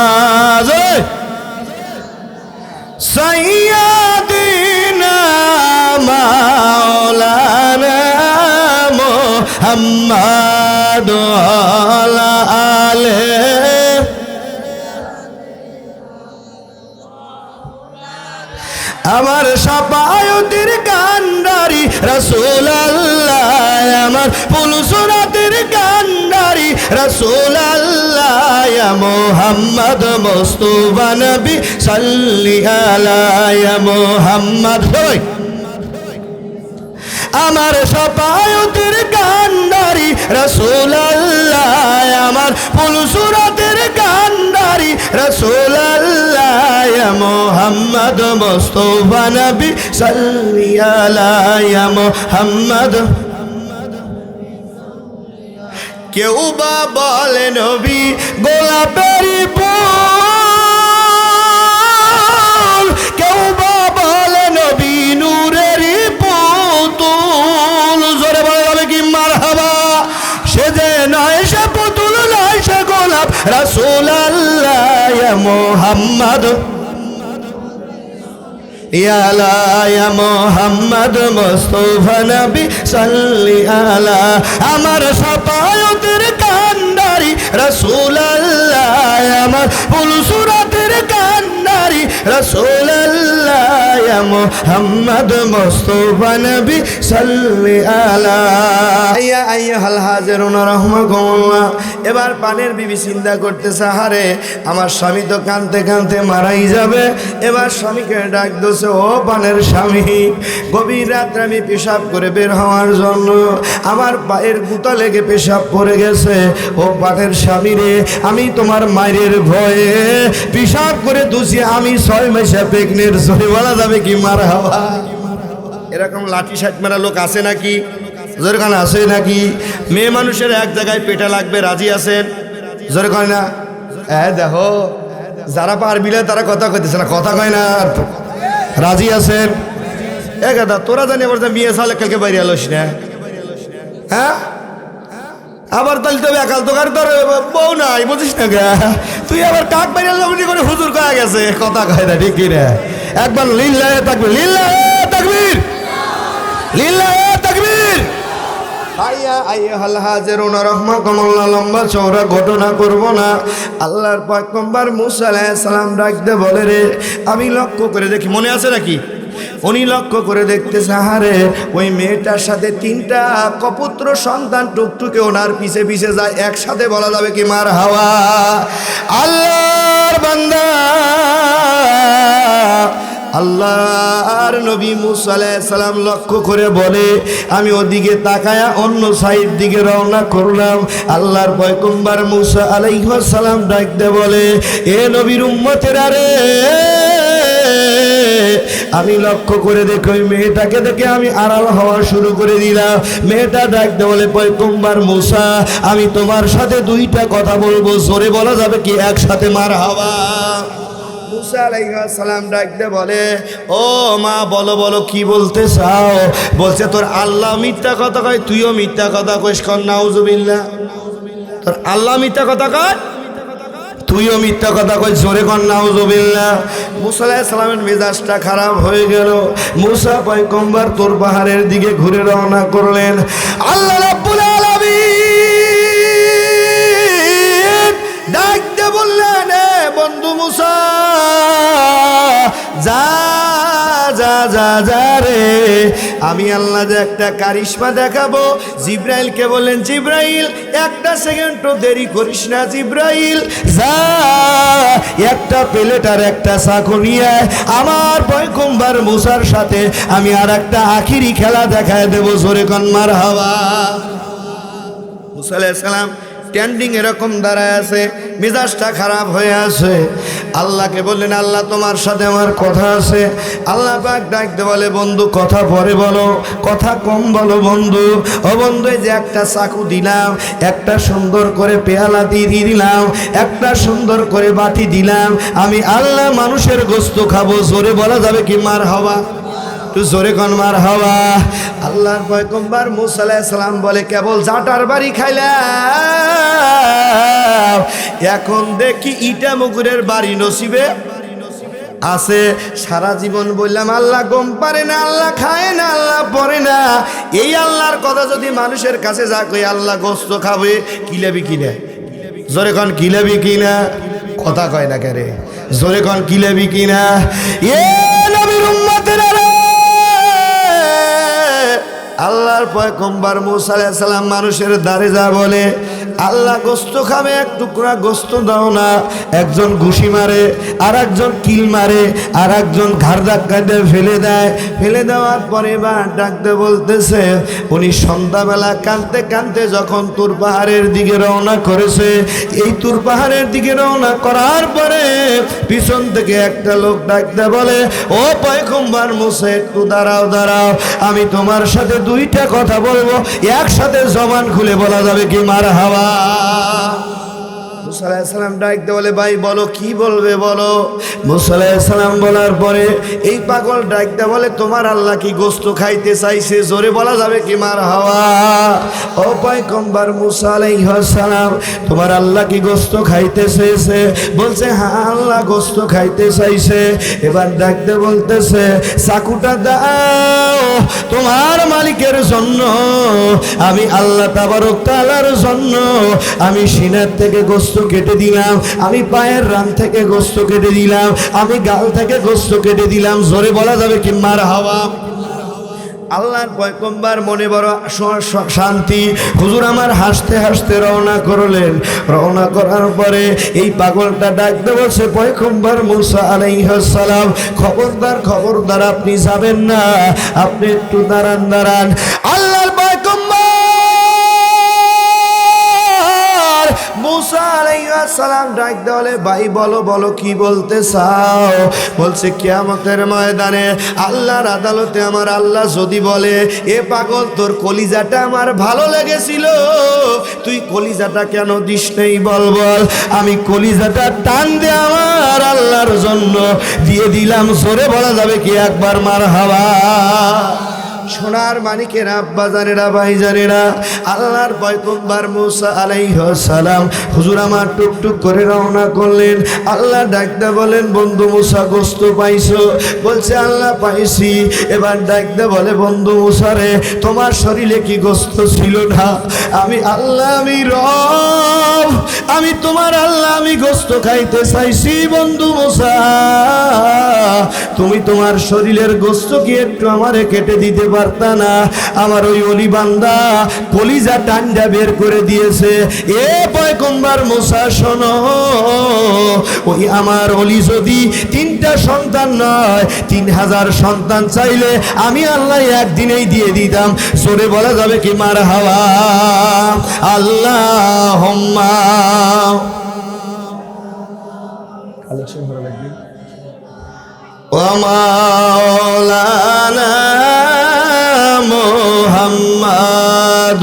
সাইয়্যিদিনা মাওলানা মুহাম্মাদ ওয়া আলিহি আমার শাফায়াতের কান্ডারি রাসূলুল্লাহ আমার ফুলসুরাতের কান্ডারি রাসূলুল্লাহ ইয়া মুহাম্মদ মুস্তাফা নবী সাল্লি আলা ইয়া মুহাম্মদ আমার শাফায়াতের কান্ডারি রাসূলুল্লাহ আমার ফুলসুরাতের কান্ডারি রাসূলুল্লাহ ইয়া মুহাম্মদ মুস্তাফা নবী সাল্লি আলা ইয়া মুহাম্মদ। কেউ বা বলে নবী গোলাপের ফুল, কেউ বা বলে নবী নূরের পুতুল। জোরে বলে কি মারহাবা সে যে নয় সে পুতুল নয় সে গোলাপ রাসূলুল্লাহ ইয়া মুহাম্মদ ইয়া মুহাম্মদ মুস্তাফা নবী সাল্লি আলা আমার শাফায়াতের কান্ডারি রাসূলুল্লাহ আমার ফুলসুরাতের কান্ডারি রাসূলুল্লাহ ইয়া মুহাম্মদ মুস্তাফা নবী সাল্লি আলা ইয়া আইয়ুহাল হাজিরুন রাহমাকুমুল্লাহ। এবার পানের বিবি চিন্তা করতেছে হারে আমার স্বামী তো কাঁদতে কাঁদতে মারাই যাবে। এবার স্বামীকে ডাক দিয়েছে ও পানের স্বামী গভীর রাত্রে আমি পেশাব করে বের হওয়ার জন্য আমার পায়ের গুতা লেগে পেশাব পড়ে গেছে। ও পানের স্বামী রে আমি তোমার মায়ের ভয়ে পেশাব করে দুছি আমি 6 মাসে প্রেগনেন্ট। জোরে বলা যাবে কি মারহাবা? এরকম লাঠি সাইট মারা লোক আছে নাকি? জোরে কান আছে নাকি? মেয়ে মানুষের এক জায়গায় পেটা লাগবে রাজি আছেন? জোরে কয় না? দেখো যারা পারবিলে তারা কথা কইতেছে না, কথা কয় না রাজি আছেন? দাদা তোরা জানি আবার বিয়ে সালে কালকে বাইরে আলোস না হ্যাঁ আবার তাহলে তবে একাল তোকার তোর বউ নাই বুঝিস না গা তুই আবার কাক বাইরে আলোনি করে হুজুর কয়ে গেছে কথা কয় না ঠিক রে। একবার লিল্লাহে তাকবীর লিল্লাহে তাকবীর লিল্লাহে তাকবীর। আইয়া আইয়ুহাল হাজিরুন রাহমাকুমুল্লাহ। লম্বা চওড়া ঘটনা করব না। আল্লাহর পয়গম্বর মুসা আলাইহিস সালাম ডাকতে বলে রে আমি লক্ষ্য করে দেখি মনে আছে নাকি উনি লক্ষ্য করে দেখতেছে হারে ওই মেয়েটার সাথে 3টা কপুত্র সন্তান টুকটুকে ওনার পিছে পিছে যায়। একসাথে বলা যাবে কি মারহাবা? আল্লাহর বান্দা আল্লাহর নবী মুসা আলাইহিস সালাম লক্ষ্য করে বলে, আমি ওদিকে তাকায়া অন্য সাইড দিকে রওনা করলাম। আল্লাহর পয়গম্বর মুসা আলাইহিস সালাম ডাকতে বলে, এ নবীর উম্মতেরা রে, আমি লক্ষ্য করে দেখি ওই মেয়েটাকে দেখে আমি আড়াল হওয়া শুরু করে দিলাম। মেয়েটা ডাকতে বলে, পয়গম্বর মুসা, আমি তোমার সাথে দুইটা কথা বলবো, জোরে বলা যাবে কি একসাথে? মারহাবা। মুসা আলাইহিস সালাম ডাকতে বলে, ও মা, বলো বলো, কি বলতে চাও? বলছে, তোর আল্লাহ মিথ্যা কথা কয়, তুইও মিথ্যা কথা কইস। কর নাউজুবিল্লাহ। তোর আল্লাহ মিথ্যা কথা কয়, তুইও মিথ্যা কথা কই, জোরে কর নাউজুবিল্লাহ। মুসা আলাইহিস সালামের মেজাজটা খারাপ হয়ে গেল। মুসা পয়গম্বর তোর পাহাড়ের দিকে ঘুরে রওনা করলেন। আল্লাহ রাব্বুল আলামিন ডাকতে বললেন, এ বন্ধু মুসা, যা যা যা যা রে, আমি আল্লাহ যে একটা কারিশমা দেখাবো। জিব্রাইলকে বললেন, জিব্রাইল, একটা সেকেন্ডও দেরি করিস না জিব্রাইল, যা একটা প্লেট আর একটা চাকু নিয়ে আমার পয়গম্বর মুসার সাথে আমি আর একটা আখিরি খেলা দেখায় দেবো। জোরে কোন মারহাবা। মুসা আলাইহিস সালাম স্ট্যান্ডিং এরকম দাঁড়ায় আছে, মেজাজটা খারাপ হয়ে আছে। আল্লাহকে বললেন, আল্লাহ তোমার সাথে আমার কথা আছে। আল্লাহ পাক ডাকতে বলে, বন্ধু কথা পরে বলো, কথা কম বলো বন্ধু। ও বন্ধু, এই যে একটা চাকু দিলাম, একটা সুন্দর করে পেয়ালা দিয়ে দিলাম, একটা সুন্দর করে বাটি দিলাম, আমি আল্লাহ মানুষের গোস্ত খাবো। জোরে বলা যাবে কি মারহাবা? তুই জোরে কোন মারহাবা। আল্লাহর পয়গম্বর মুসা আলাইহিস সালাম বলে, কেবল জাটার বাড়ি খাইলাম, এখন দেখি ইটা মুগুরের বাড়ি নসিবে আছে। সারা জীবন বললাম আল্লাহ গম পারে না, আল্লাহ খায় না, আল্লাহ পরে না। এই আল্লাহর কথা যদি মানুষের কাছে যা কই আল্লাহ গোস্ত খাবে, কিলাবি কিনা? জোরে কোন কিলাবি কিনা? কথা কয় না কেরে? জোরে কোন কিলাবি কিনা? এ নবীর উম্মতেরা রে, আল্লাহর পয়গম্বর মুসা আলাইহিস সালাম মানুষের দ্বারে যা বলে, আল্লাহ গোস্ত খাবে, এক টুকরা গোস্ত দাও না। একজন ঘুষি মারে, আর একজন কিল মারে, আর একজন ঘাড় ধাক্কা দিয়ে ফেলে দেয়। ফেলে দেওয়ার পরে বা ডাকতে বলতেছে, উনি সন্ধ্যাবেলা কাঁদতে কাঁদতে যখন তুর পাহাড়ের দিকে রওনা করেছে, এই তুর পাহাড়ের দিকে রওনা করার পরে পিছন থেকে একটা লোক ডাকতে বলে, ও পয়গম্বর মুসা, একটু দাঁড়াও দাঁড়াও, আমি তোমার সাথে দুইটা কথা বলবো, একসাথে জবান খুলে বলা যাবে কি মারহাবা? মুসা আলাইহিস সালাম ডাকতে বলে, ভাই বলো, কি বলবে বলো। মুসা আলাইহিস সালাম বলার পরে এই পাগল ডাকতে বলে, তোমার আল্লাহ কি গোস্ত খাইতে চাইছে? জোরে বলা যাবে কি মারহাবা? ও পয়গম্বর মুসা আলাইহিস সালাম, তোমার আল্লাহ কি গোস্ত খাইতে চাইছে? বলছে, হ্যাঁ, আল্লাহ গোস্ত খাইতে চাইছে। এবার ডাকতে বলতেছে, চাকুটা দাও তোমার মালিকের জন্য, আমি আল্লাহ তাবারক তাআলার জন্য আমি সিনার থেকে গোস্ত কেটে দিলাম, আমি পায়ের রান থেকে গোস্ত কেটে দিলাম, আমি গাল থেকে গোস্ত কেটে দিলাম। জোরে বলা যাবে কি মারহাবা? আল্লাহর পয়গম্বর মনে বড় শান্তি। হুজুর আমার হাসতে হাসতে রওনা করলেন। রওনা করার পরে এই পাগলটা ডাকতে বলছে, পয়গম্বর মুসা আলাইহিস সালাম, খবরদার খবরদার, আপনি যাবেন না, আপনি একটু দাঁড়ান দাঁড়ান। আল্লাহর পয়গম্বর মুসা আলাইহিস সালাম ডাকতে বলে, ভাই বলো বলো, কি বলতে চাও? বলছে, কিয়ামতের ময়দানে আল্লাহর আদালতে আমার আল্লাহ যদি বলে, এ পাগল, তোর কলিজাটা আমার ভালো লেগেছিল, তুই কলিজাটা কেন দিস নেই বল বল। আমি কলিজাটা টান দিয়ে আমার আল্লাহর জন্য দিয়ে দিলাম। জোরে বলা যাবে কি একবার মারহাবা? সোনার মানিকের আব্বা জানেরা, ভাই জানেরা, আল্লাহর পয়গম্বর মুসা আলাইহিস সালাম হুজুর আমার টুকটুক করে রওনা করলেন। আল্লাহ ডাকতে বলেন, বন্ধু মুসা গোস্ত পাইছো? বলছে, আল্লাহ পাইছি। এবার ডাকতে বলে, বন্ধু মুসা রে, তোমার শরীরে কি গোস্ত ছিল না? আমি আল্লাহ, আমি রব, আমি তোমার আল্লাহ, আমি গোস্ত খাইতে চাইছি। বন্ধু মুসা, তুমি তোমার শরীরের গোস্ত কি একটু আমারে কেটে দিতে পারো? পারতা না, আমার ওই অলি বান্দা কলিজা টান্ডা বের করে দিয়েছে। এ পয়গম্বর মুসা শোনো, ওই আমার অলি যদি 3টা সন্তান নয় 3000 সন্তান চাইলে আমি আল্লাহ একদিনেই দিয়ে দিতাম। জোরে বলা যাবে কি মারহাবা? আল্লাহুম্মা। কালেকশন ভালো লাগবে। ওয়া মাওলানা মুহাম্মাদ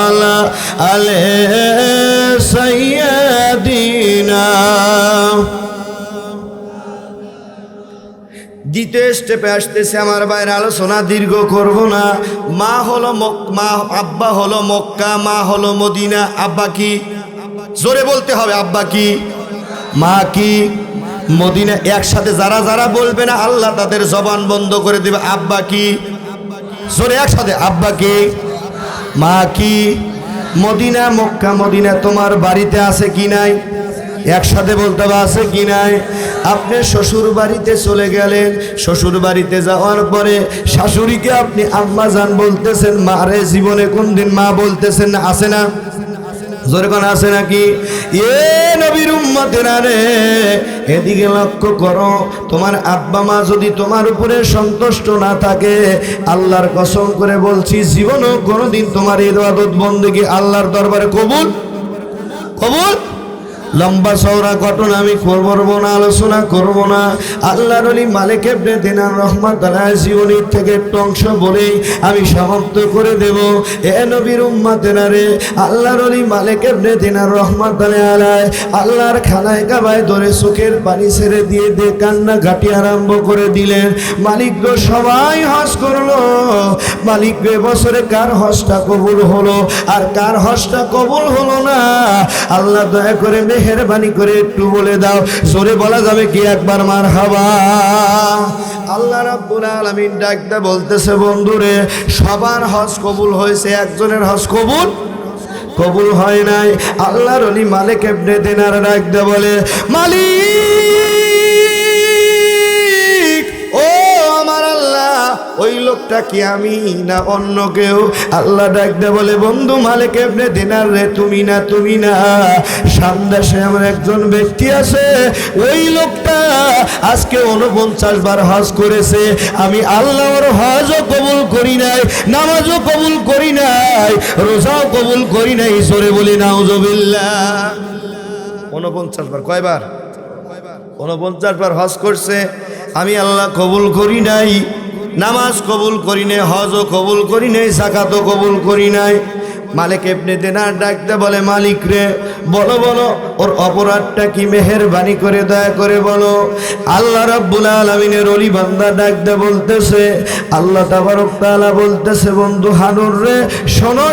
আলা আলে সাইয়্যিদিনা। দ্বিতীয় স্টেপে আসতেছে আমার বাইরে, আলোচনা দীর্ঘ করব না। মা হলো মা, আব্বা হলো মক্কা, মা হলো মদিনা। আব্বা কি? জোরে বলতে হবে। আব্বা কি? মা কি? মদিনা। একসাথে যারা যারা বলবে না আল্লাহ তাদের জবান বন্ধ করে দেবে। আব্বা কি? জোরে একসাথে। আব্বা কি? মা কি? মদিনা। মক্কা মদিনা তোমার বাড়িতে আছে কি নাই? একসাথে বলতে হবে আছে কি নাই? আপনি শ্বশুর বাড়িতে চলে গেলেন, শ্বশুর বাড়িতে যাওয়ার পরে শাশুড়িকে আপনি আম্মা জান বলতেছেন, মারে জীবনে কোনদিন মা বলতেছেন না? আছে না? জোরে কোন আছে নাকি? এ নবীর উম্মতেরা রে, এদিকে লক্ষ্য করো। তোমার আব্বা মা যদি তোমার উপরে সন্তুষ্ট না থাকে, আল্লাহর কসম করে বলছি জীবনও কোনোদিন তোমার ইবাদত বন্দেগী আল্লাহর দরবারে কবুল লম্বা চওড়া ঘটনা আমি করব না, আলোচনা করব না। আল্লাহর ওলি মালিক ইবনে দিনার রাহমাতুল্লাহ জীবনী থেকে একটু অংশ বলেই আমি সমাপ্ত করে দেব। এ নবীর উম্মতেরা রে, আল্লাহর ওলি মালিক ইবনে দিনার রাহমাতুল্লাহ আলাইহি আল্লাহর খানায় কাবায় ধরে চোখের পানি ছেড়ে দিয়ে কান্নাকাটি আরম্ভ করে দিলেন। মালিক গো, সবাই হজ করলো, মালিক গো বছরে কার হজটা কবুল হলো আর কার হজটা কবুল হলো না? আল্লাহ দয়া করে মেহেরবানি করে একটু বলে দাও। জোরে বলা যাবে কি একবার মারহাবা? আল্লাহ রাব্বুল আলামিন ডাকতে বলতেছে, বন্ধুরে সবার হজ কবুল হয়েছে, একজনের হজ কবুল হয় নাই। আল্লাহর ওলি মালিক ইবনে দিনার ডাকতে বলে, মালিক ও আমার আল্লাহ, ওই লোকটা কি আমি না অন্য কেউ? আল্লাহ ডাকতে বলে, বন্ধু মালিক ইবনে দিনার রে, তুমি না। সামদাসে আমার একজন ব্যক্তি আছে, ওই লোকটা আজকে 49 বার হজ করেছে। আমি আল্লাহ ওর হজও কবুল করি নাই, নামাজও কবুল করি নাই, রোজাও কবুল করি নাই। জোরে বলি নাউজুবিল্লাহ। 49 বার। কয়বার? 49 বার হজ করছে। আমি আল্লাহ কবুল করি নাই, নামাজ কবুল করি নাই, হজও কবুল করি নাই, যাকাতও কবুল করি নাই। মালিক ইবনে দিনার ডাকতে বলে, মালিক রে বলো ওর অপরাধটা কি? মেহেরবানি করে দয়া করে বলো। আল্লাহ রাব্বুল আলামিনের ওলি বান্দা ডাকতে বলতেছে, আল্লাহ তাবারক তাআলা বলতেছে, বন্ধু হানুর রে শোনো,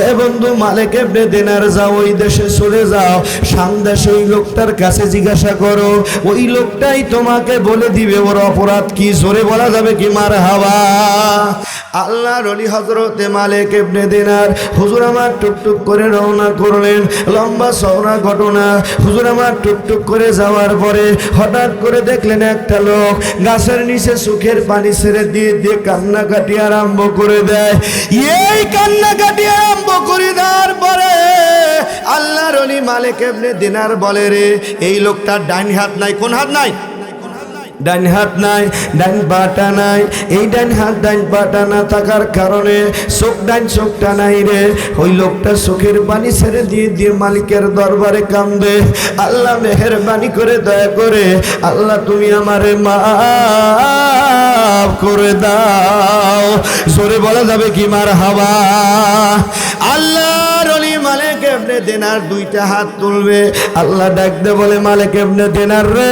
এ বন্ধু মালিক ইবনে দিনার যাও, ওই দেশে চলে যাও, সামদেশে ওই লোকটার কাছে জিজ্ঞাসা করো, ওই লোকটাই তোমাকে বলে দিবে ওর অপরাধ কি। জোরে বলা যাবে কি মারহাবা? আল্লাহর ওলি হযরতে মালিক ইবনে দিনার হুজুর আমার টুকটুক করে রওনা করলেন। লম্বা চওড়া ঘটনা। হুজুর আমার টুকটুক করে যাওয়ার পরে হঠাৎ করে দেখলেন একটা লোক গাছের নিচে চোখের পানি ছেড়ে দিয়ে কান্নাকাটি আরম্ভ করে দেয়। এই কান্নাকাটি আরম্ভ করে দেওয়ার পরে আল্লাহর ওলি মালিক ইবনে দিনার বলে, রে এই লোকটার ডান হাত নাই। কোন হাত নাই? ডান হাত নাই, ডান পাটা নাই। এই ডান হাত ডান পাটা না থাকার কারণে চোখটা নাই রে। ওই লোকটা চোখের পানি ছেড়ে দিয়ে মালিকের দরবারে কান্দে, আল্লাহ মেহেরবানি করে দয়া করে আল্লাহ তুমি আমারে মাফ করে দাও। জোরে বলা যাবে কি মারহাবা? আল্লাহর ওলি মালিক ইবনে দিনার দুইটা হাত তুলবে। আল্লাহ ডাকতে বলে, মালিক ইবনে দিনার রে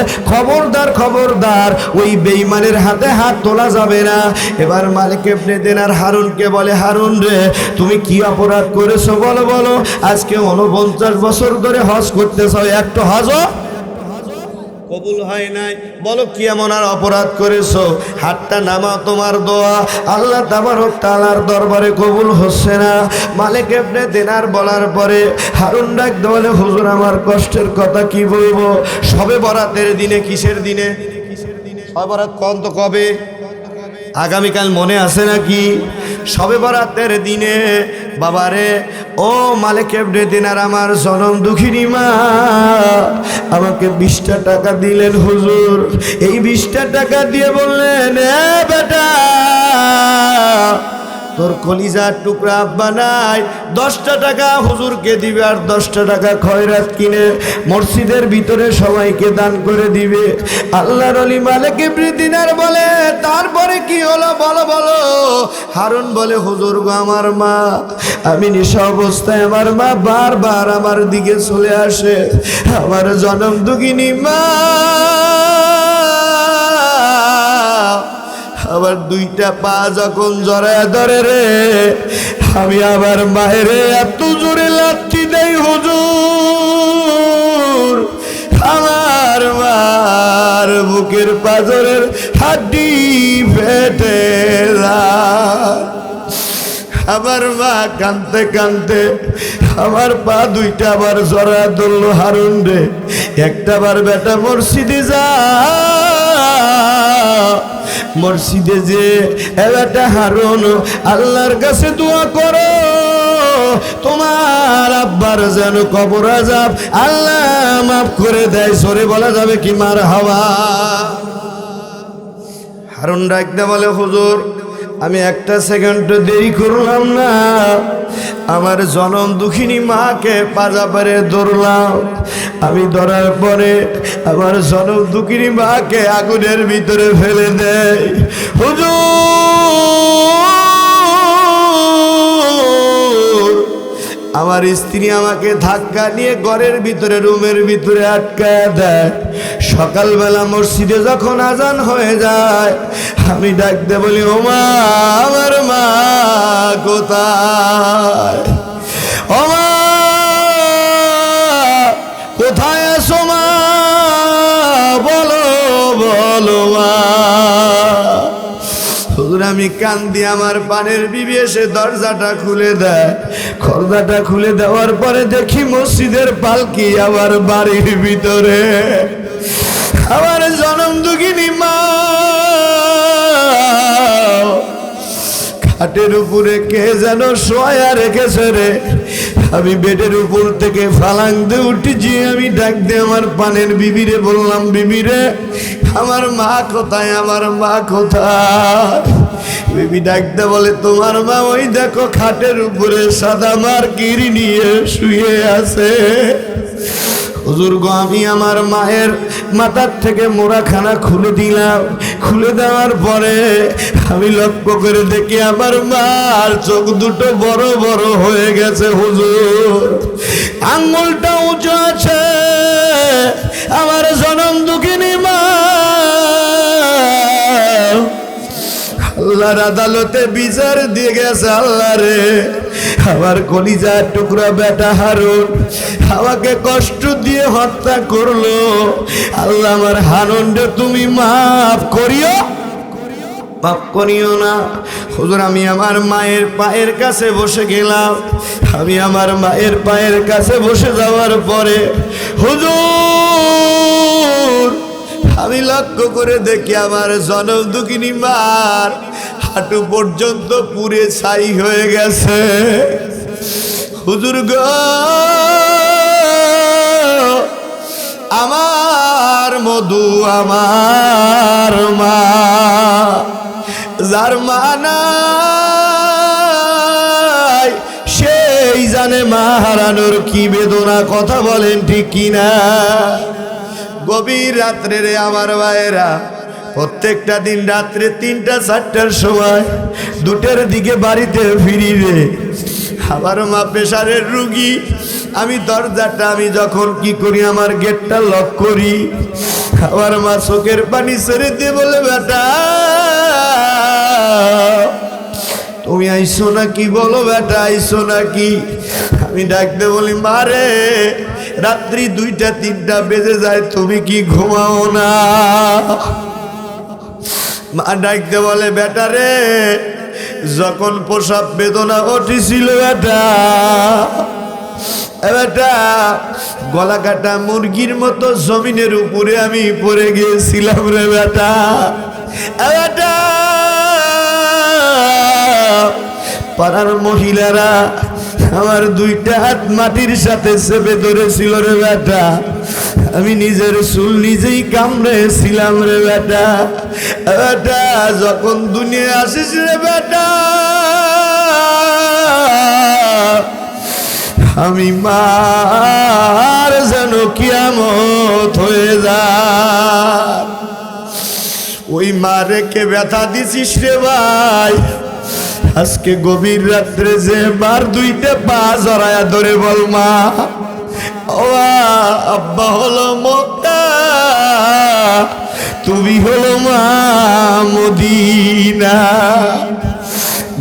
খবরদার, ওই বেঈমানের হাতে হাত তোলা যাবে না। এবার মালিক ইবনে দিনার হারুনকে বলে, হারুন রে তুমি কি অপরাধ করেছো বলো। আজকে 49 বছর ধরে হজ করতেছো, একটা হজও কবুল হয় নাই। বলো কি এমন আর অপরাধ করেছো? হাতটা নামাও, তোমার দোয়া আল্লাহ তাবারক তাআলার দরবারে কবুল হচ্ছে না। মালিক ইবনে দিনার বলার পরে হারুন ডাকতে বলে, হুজুর আমার কষ্টের কথা কি বলবো? শবে বরাতের দিনে। কিসের দিনে? শবে বরাত কবে? আগামীকাল মনে আছে নাকি? সবে বরাতের দিনে বাবারে ও মালিক ইবনে দিনার আমার জনম দুঃখিনী মা আমাকে 20টা টাকা দিলেন হুজুর। এই 20টা টাকা দিয়ে বললেন, এ বেটা তোর কলিজার টুকরা আব্বা নাই, 10টা টাকা হুজুরকে দিবে আর 10টা টাকা খয়রাত কিনে মসজিদের ভিতরে সবাইকে দান করে দিবে। আল্লাহর ওলি মালিক ইবনে দিনার বলে, তারপরে কি হলো বলো বলো? হারুন বলে, হুজুর গো আমার মা, আমি নিশা অবস্থায় আমার মা বারবার আমার দিকে চলে আসে। আমার জনম দুঃখিনী মা আবার 2টা পা যখন জড়ায় ধরে রে, আমি আবার মায়ের এত জোরে লাথি দেই হুজুর, আমার মার বুকের পাঁজরের হাড্ডি ফেটে যায়। আমার মা কাঁদতে কাঁদতে আমার পা 2টা আবার জড়া ধরলো। হারুন রে, একটাবার বেটা মসজিদে যা, মসজিদে যে বেটা হারুন আল্লাহর কাছে দোয়া করো তোমার আব্বার যেন কবর আযাব আল্লাহ মাফ করে দেয়। সরে বলা যাবে কি মার হাওয়া? হারুন ডাকতে বলে, হুজুর আমি একটা সেকেন্ড দেরি করলাম না, আমার জনম দুঃখিনী মাকে পাজা পেরে ধরলাম। আমি ধরার পরে আমার জনম দুঃখিনী মাকে আগুনের ভিতরে ফেলে দেয়। হুজুর আমার স্ত্রী আমাকে ধাক্কা নিয়ে ঘরের ভিতরে রুমের ভিতরে আটকায় দেয়। সকালবেলা মসজিদে যখন আজান হয়ে যায় আমি ডাকতে বলি, ও মা আমার মা কোথায়? ও মা কোথায় আছো মা? বলো বলো মা। হুজুর আমি কান্দি, আমার পানের বিবি এসে দরজাটা খুলে দেয়। পর্দাটা খুলে দেওয়ার পরে দেখি মসজিদের পালকি আমার বাড়ির ভিতরে। আমার জনম দুঃখিনী মা খাটের উপরে কে যেন শোয়া রেখেছে রে। আমি বেডের উপর থেকে ফালাং দিয়ে উঠেছি। আমি ডাক দিয়ে আমার পানের বিবিরে বললাম, বিবিরে আমার মা কোথায়? আমার মা কোথায়? বিবি ডাকতে বলে, তোমার মা ওই দেখো খাটের উপরে সাদা মার্কির নিয়ে শুয়ে আছে। হুজুর গো আমি আমার মায়ের মাথার থেকে মোড়াখানা খুলে দিলাম। খুলে দেওয়ার পরে আমি লক্ষ্য করে দেখি আমার মার চোখ দুটো বড় বড় হয়ে গেছে। হুজুর আঙ্গুলটা উঁচু আছে। আমার জনম দুঃখিনী মা আল্লাহর আদালতে বিচার দিয়ে গেছে। আল্লাহ রে, আমার কলিজার টুকরা বেটা হারুন আমাকে কষ্ট দিয়ে হত্যা করলো। আল্লাহ আমার হারুনকে তুমি মাফ করিও, মাফ করিও না। হুজুর আমি আমার মায়ের পায়ের কাছে বসে গেলাম। আমি আমার মায়ের পায়ের কাছে বসে যাওয়ার পরে হুজুর আমি লক্ষ্য করে দেখি আমার জনম দুঃখিনী মার হাঁটু পর্যন্ত পুড়ে ছাই হয়ে গেছে। হুজুর গো আমার মধু আমার মা, যার মা নাই সেই জানে মা হারানোর কি বেদনা। কথা বলেন ঠিক কিনা? গভীর রাত্রে রে আমার ভাইয়েরা, প্রত্যেকটা দিন রাত্রে 3টা-4টার সময় 2টার দিকে বাড়িতে ফিরি রে। আমার মা প্রেশারের রুগী। আমি দরজাটা আমি যখন কি করি আমার গেটটা লক করি। আমার মা চোখের পানি ছেড়ে দিয়ে বলে, বেটা তুমি আইসো নাকি? বলো বেটা আইসো নাকি? আমি ডাকতে বলি, মারে রাত্রি 2টা-3টা বেজে যায়, তুমি কি ঘুমাও না? মা ডাকতে বলে, বেটা রে যখন প্রসাব বেদনা উঠেছিল বেটা, বেটা গলা কাটা মুরগির মতো জমিনের উপরে আমি পড়ে গিয়েছিলাম রে বেটা। বেটা পাড়ার মহিলারা আমার দুইটা হাত মাটির সাথে চেপে ধরেছিল রে বেটা। আমি নিজের চুল নিজেই কামড়েছিলাম রে বেটা। বেটা যখন দুনিয়া আসিস রে বেটা, আমি মার যেন কিয়ামত হয়ে যায়। ওই মারে কে ব্যথা দিছিস রে ভাই? আজকে গভীর রাত্রে যে মার দুইটা পা জড়ায়া ধরে বল মা, ও আব্বা হলো মক্কা, তুমি হলো মা মদিনা।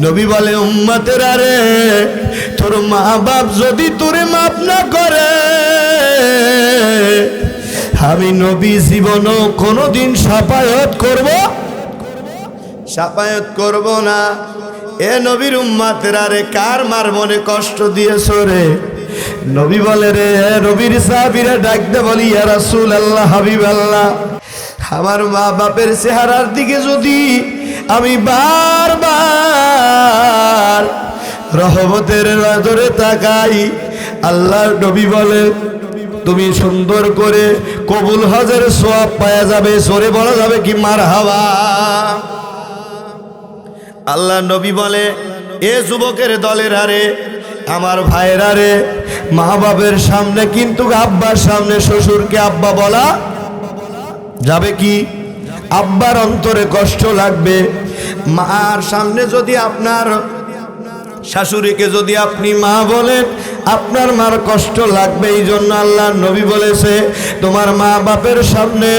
নবী বলে উম্মতেরা রে, তোর মা বাপ যদি তোরে মাফ না করে, আমি নবী জীবনও কোনোদিন সাফায়াত করব না। এ নবীর উম্মতেরা রে, কার মার মনে কষ্ট দিয়েছ রে? নবী বলে রে, নবীর সাহাবীরা ডাকতে বলি ইয়া রাসূলুল্লাহ, হাবিবাল্লাহ, আমার মা বাপের চেহারার দিকে যদি আমি বারবার রহমতের নজরে তাকাই, আল্লাহর নবী বলে তুমি সুন্দর করে কবুল হজের সওয়াব পাওয়া যাবে। সরে বলা যাবে কি মারহাবা। আল্লাহ নবী বলে, এ যুবকের দলের আরে, আমার ভাইরা রে, মা বাপের সামনে কিন্তু আব্বার সামনে শ্বশুরকে আব্বা বলা যাবে কি? আব্বার অন্তরে কষ্ট লাগবে। মার সামনে যদি আপনার শাশুড়িকে যদি আপনি মা বলেন, আপনার মার কষ্ট লাগবে। এই জন্য আল্লাহ নবী বলেছে, তোমার মা বাপের সামনে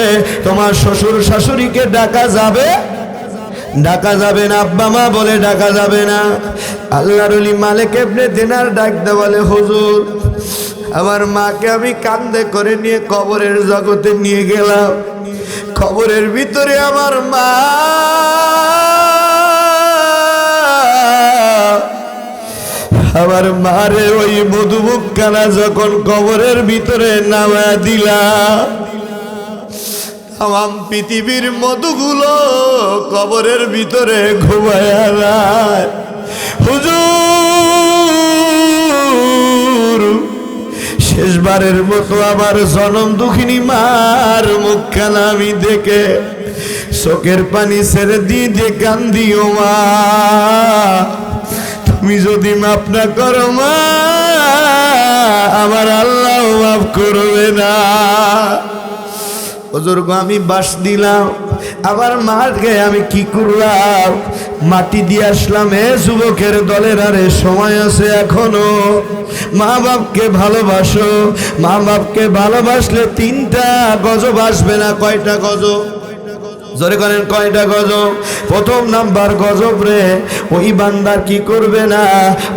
তোমার শ্বশুর শাশুড়িকে ডাকা যাবে না, আব্বা মা বলে ডাকা যাবে না। আল্লাহর ওলি মালিক ইবনে দিনার ডাকতে বলে, হুজুর আমার মাকে আমি কাঁধে করে নিয়ে কবরের জগতে নিয়ে গেলাম। কবরের ভিতরে আমার মা, আমার মারে ওই মধুমুখখানা যখন কবরের ভিতরে নামা দিলা, তাম পৃথিবীর মধুগুলো কবরের ভিতরে ঘুমায়া যায়। হুজুর শেষবারের মতো আমার জনম দুঃখিনী মার মুখখানা আমি দেখে চোখের পানি ছেড়ে দিয়ে কান্দিও মা, তুমি যদি মাফ না করো মা, আমার আল্লাহ মাফ করবে না। হুজুর গো আমি বাস দিলাম, আমার মাকে আমি কি করলাম? মাটি দিয়ে আসলাম। এ যুবকের দলের আরে, সময় আছে এখনো। মা বাপকে ভালোবাসো। মা বাপকে ভালোবাসলে 3টা গজব আসবে না। কয়টা গজব? জোরে করেন, কয়টা গজব? প্রথম নাম্বার গজব রে, ওই বান্দার কি করবে না,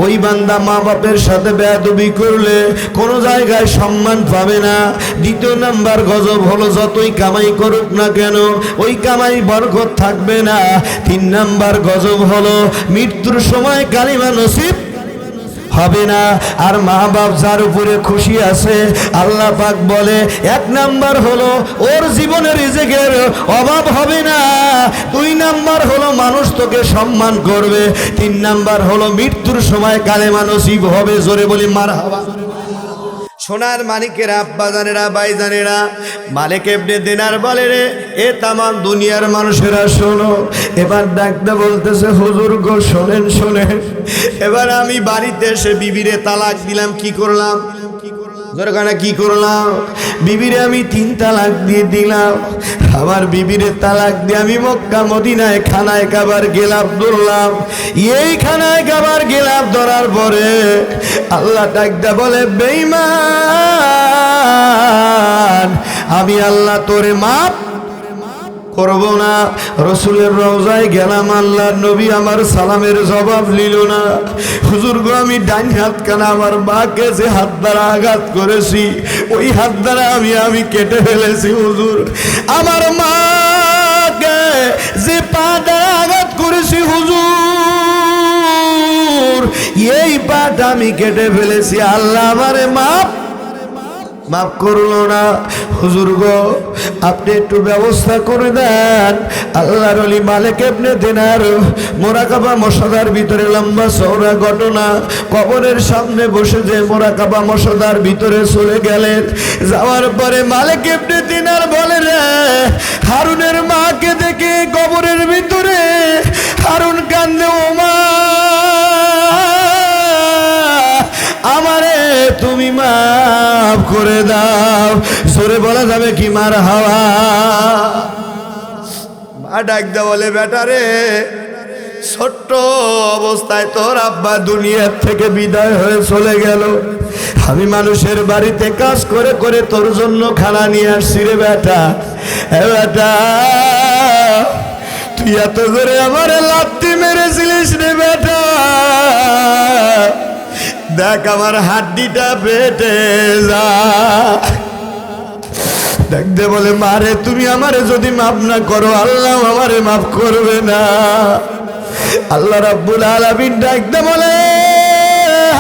ওই বান্দা মা বাপের সাথে বেয়াদবি করলে কোনো জায়গায় সম্মান পাবে না। দ্বিতীয় নাম্বার গজব হলো, যতই কামাই করুক না কেন ওই কামাই বরকত থাকবে না। 3 নাম্বার গজব হলো, মৃত্যুর সময় কালিমা নসিব হবে না। আর মা বাপ যার উপরে খুশি আছে, আল্লাহ পাক বলে 1 নাম্বার হলো ওর জীবনে রিজিকের অভাব হবে না। 2 নাম্বার হলো মানুষ তোকে সম্মান করবে। 3 নাম্বার হলো মৃত্যুর সময় কালেমা নসিব হবে। জোরে বলি মারহাবা। সোনার মানিকেরা, আব্বা জানেরা, ভাই জানেরা, মালিক ইবনে দিনার বলে রে, এ তামাম দুনিয়ার মানুষেরা শোনো। এবার ডাকতে বলতেছে, হুজুর গো শোনেন শোনেন, এবার আমি বাড়িতে এসে বিবিরে তালাক দিলাম। কি করলাম? জোরখানা কি করলাম? বিবিরে আমি 3 তালাক দিয়ে দিলাম। আমার বিবিরে তালাক দিয়ে আমি মক্কা মদিনায় খানায় কাবার গেলাম ধরলাম। এই খানায় কাবার গেলাম ধরার পরে আল্লাহ ডাকতে বলে, বেঈমান, আমি আল্লাহ তোরে মাফ করব না। রসুলের রওজায় গেলাম, আল্লাহর নবী আমার সালামের জবাব নিল না। হুজুর গো আমি ডান হাত কানা আমার মাকে যে হাত দ্বারা আঘাত করেছি, ওই হাত দ্বারা আমি কেটে ফেলেছি। হুজুর আমার মাকে যে পা দ্বারা আঘাত করেছি, হুজুর এই পাটা আমি কেটে ফেলেছি। আল্লাহ আমারে মাফ করলো না। হুজুর গো আপনি একটু ব্যবস্থা করে দেন। আল্লাহর ওলি মালিক ইবনে দিনার মোরাকাবা মশাদার ভিতরে লম্বা চওড়া ঘটনা, কবরের সামনে বসে যে মোরাকাবা মশাদার ভিতরে চলে গেলেন। যাওয়ার পরে মালিক ইবনে দিনার বলে রে হারুনের মাকে দেখে কবরের ভিতরে হারুন কান্দে, ও মা আমারে তুমি মাফ করে দাও। সরে বলা যাবে কি মার হাওয়া। মা ডাক দে বলে বেটা রে ছোট্ট অবস্থায় তোর আব্বা দুনিয়ার থেকে বিদায় হয়ে চলে গেল, আমি মানুষের বাড়িতে কাজ করে করে তোর জন্য খানা নিয়ে আসছি রে বেটা। এ বেটা তুই এত করে আমার লাত্তি মেরেছিলিস রে বেটা, দেখ আমার হাড্ডিটা বেটে যা। দেখতে বলে মারে তুমি আমারে যদি মাফ না করো আল্লাহ আমারে মাফ করবে না। আল্লাহ রাব্বুল আলামিন ডাকতে বলে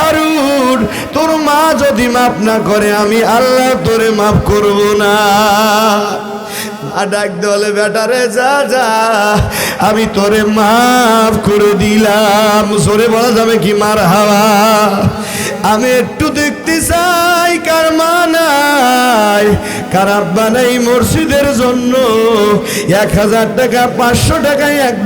হারুন তোর মা যদি মাফ না করে আমি আল্লাহ তোরে মাফ করব না। ডাক দলে বেটারে যা যা আমি তোরে মাফ করে দিলাম। সরে বলা যাবে কি মার হাওয়া। আমি একটু দেখতে চাই কার মা নাই কার আব্বা নাই মসজিদের জন্য 1000 টাকা 500 টাকায়